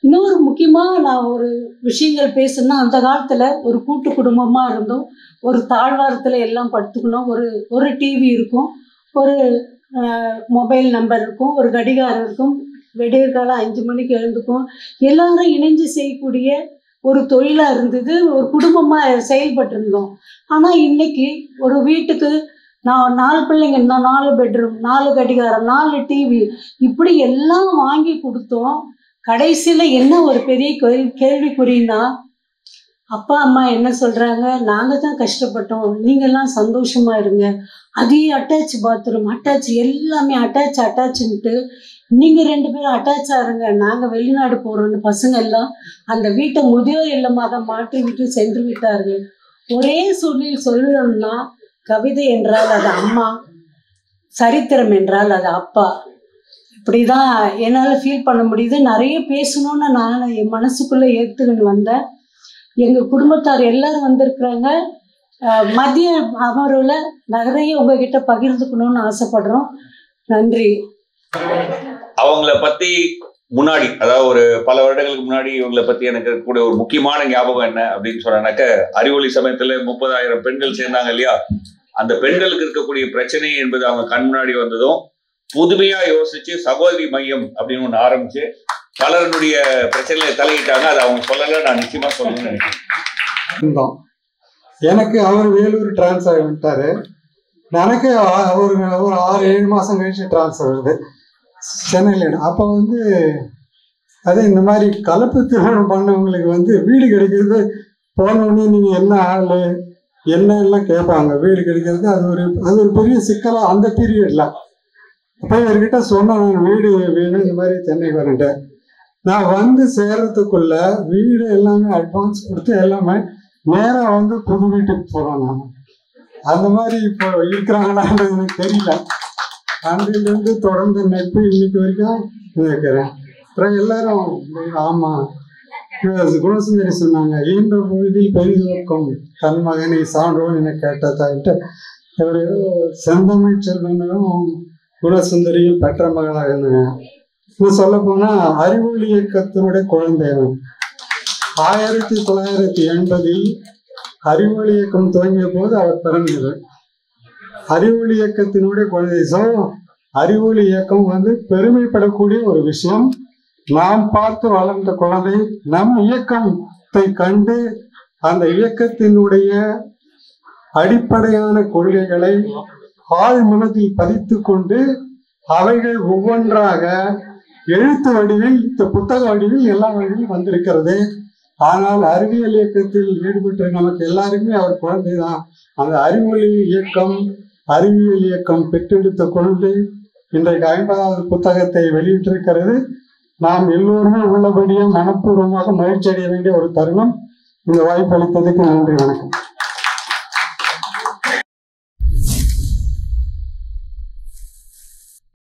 இன்னொரு முக்கியமாக நான் ஒரு விஷயங்கள் பேசணும்னா, அந்த காலத்தில் ஒரு கூட்டு குடும்பமாக இருந்தோம். ஒரு தாழ்வாரத்தில் எல்லாம் படுத்துக்கணும். ஒரு டிவி இருக்கும், ஒரு மொபைல் நம்பர் இருக்கும், ஒரு கடிகாரம் இருக்கும், விடியற்காலம் 5 மணிக்கு எழுந்துக்கும். எல்லாரும் இணைஞ்சு செய்யக்கூடிய ஒரு தொழிலாக இருந்தது, ஒரு குடும்பமாக செயல்பட்டு இருந்தோம். ஆனால் இன்னைக்கு ஒரு வீட்டுக்கு 4 பிள்ளைங்க, 4 பெட்ரூம், 4 கடிகாரம், 4 டிவி, இப்படி எல்லாம் வாங்கி கொடுத்தோம். கடைசியில் என்ன ஒரு பெரிய கேள்விக்குறின்னா, அப்பா அம்மா என்ன சொல்கிறாங்க, நாங்கள் தான் கஷ்டப்பட்டோம், நீங்கள்லாம் சந்தோஷமாக இருங்க, அதே அட்டாச் பாத்ரூம், அட்டாச் எல்லாமே அட்டாச்சுன்ட்டு நீங்கள் 2 பேரும் அட்டாச் ஆகுங்க, நாங்கள் வெளிநாடு போகிறோன்னு பசங்க எல்லாம் அந்த வீட்டை முதியோர் இல்லமாக மாற்றி விட்டு சென்று விட்டார்கள். ஒரே சொல்லில் சொல்லணும்னா, கவிதை என்றால் அது அம்மா, சரித்திரம் என்றால் அது அப்பா. இப்படி தான் என்னால் ஃபீல் பண்ண முடியுது. நிறைய பேசணுன்னு நான் என் மனசுக்குள்ளே ஏற்றுக்கின்னு வந்தேன். எங்கள் குடும்பத்தார் எல்லாரும் வந்திருக்கிறாங்க. மதிய அமர்வில் நிறைய உங்ககிட்ட பகிர்ந்துக்கணும்னு ஆசைப்படுறோம். நன்றி. அவங்கள பற்றி முன்னாடி, அதாவது ஒரு பல வருடங்களுக்கு முன்னாடி இவங்களை பற்றி எனக்கு கூட ஒரு முக்கியமான ஞாபகம் என்ன அப்படின்னு சொன்னாக்க, அறிவொளி சமயத்தில் 30,000 பெண்கள் சேர்ந்தாங்க இல்லையா, அந்த பெண்களுக்கு இருக்கக்கூடிய பிரச்சனை என்பது அவங்க கண் முன்னாடி வந்ததும் புதுமையா யோசிச்சு சகோதரி மையம் அப்படின்னு ஒன்று ஆரம்பிச்சு பலருடைய பிரச்சனைகளை தலையிட்டாங்க. அது அவங்க சொல்லல, நான் நிச்சயமா சொல்லணும்னு நினைக்கிறேன். எனக்கு அவர் வேலூர் டிரான்ஸ்ஃபர் பண்ணிட்டாரு. எனக்கு ஒரு 6-7 மாதம் கழிச்சு டிரான்ஸ்ஃபர் வருது சென்னையில். அப்போ அதே இந்த மாதிரி கலப்பு திருமணம் பண்ணவங்களுக்கு வீடு கிடைக்கிறது போனோடனே நீங்கள் என்ன ஆள் என்ன எல்லாம் கேட்பாங்க. வீடு கிடைக்கிறது அது ஒரு பெரிய சிக்கலாக அந்த பீரியடில். அப்போ இவர்கிட்ட சொன்னேன், நான் வீடு வேணும், இந்த மாதிரி சென்னைக்கு வரேன்ட்டு. நான் சேர்றதுக்குள்ள வீடு எல்லாமே அட்வான்ஸ் கொடுத்து எல்லாமே நேராக புது வீட்டுக்கு போகிறோம். நான் அந்த மாதிரி இப்போ இருக்கிறாங்களான்றது எனக்கு தெரியல. அன்றிலிருந்து தொடர்ந்து நட்பு இன்னைக்கு வரைக்கும் இருக்கிறேன். அப்புறம் எல்லாரும் ஆமாம் குணசுந்தரி சொன்னாங்க, ஈன்ற பொழுதில் பெரிதுவக்கம் தன் மகனை சான்றோன் என கேட்டதான்ட்டு. இவர் ஏதோ செந்தமிழ் செல்வனும் குணசுந்தரியும் பெற்ற மகளாக இருந்தாங்க. இன்னும் சொல்ல போனால் அறிவொளி இயக்கத்தினுடைய குழந்தை. 1980 அறிவொளி இயக்கம் துவங்கிய போது அவர் பிறந்தது. அறிவொளி இயக்கத்தினுடைய குழந்தை. ஸோ அறிவொளி இயக்கம் பெருமைப்படக்கூடிய ஒரு விஷயம். நாம் பார்த்து வளர்ந்த குழந்தை நம் இயக்கத்தை கண்டு அந்த இயக்கத்தினுடைய அடிப்படையான கொள்கைகளை ஆழ் மனதில் பதித்து கொண்டு அவைகள் ஒவ்வொன்றாக எழுத்து வடிவில், புத்தக வடிவில், எல்லா வடிவிலும் வந்திருக்கிறது. ஆனால் அறிவியல் இயக்கத்தில் ஈடுபட்ட நமக்கு எல்லாருக்குமே அவர் குழந்தை தான். அந்த அறிவொளி இயக்கம், அறிவியல் இயக்கம் பெற்றெடுத்த குழந்தை இன்றைக்கு 50வது புத்தகத்தை வெளியிட்டிருக்கிறது. நாம் எல்லோருமே உள்ளபடியே மனப்பூர்வமாக மகிழ்ச்சி அடைய வேண்டிய ஒரு தருணம். இந்த வாய்ப்பு அளித்ததுக்கு நன்றி, வணக்கம்.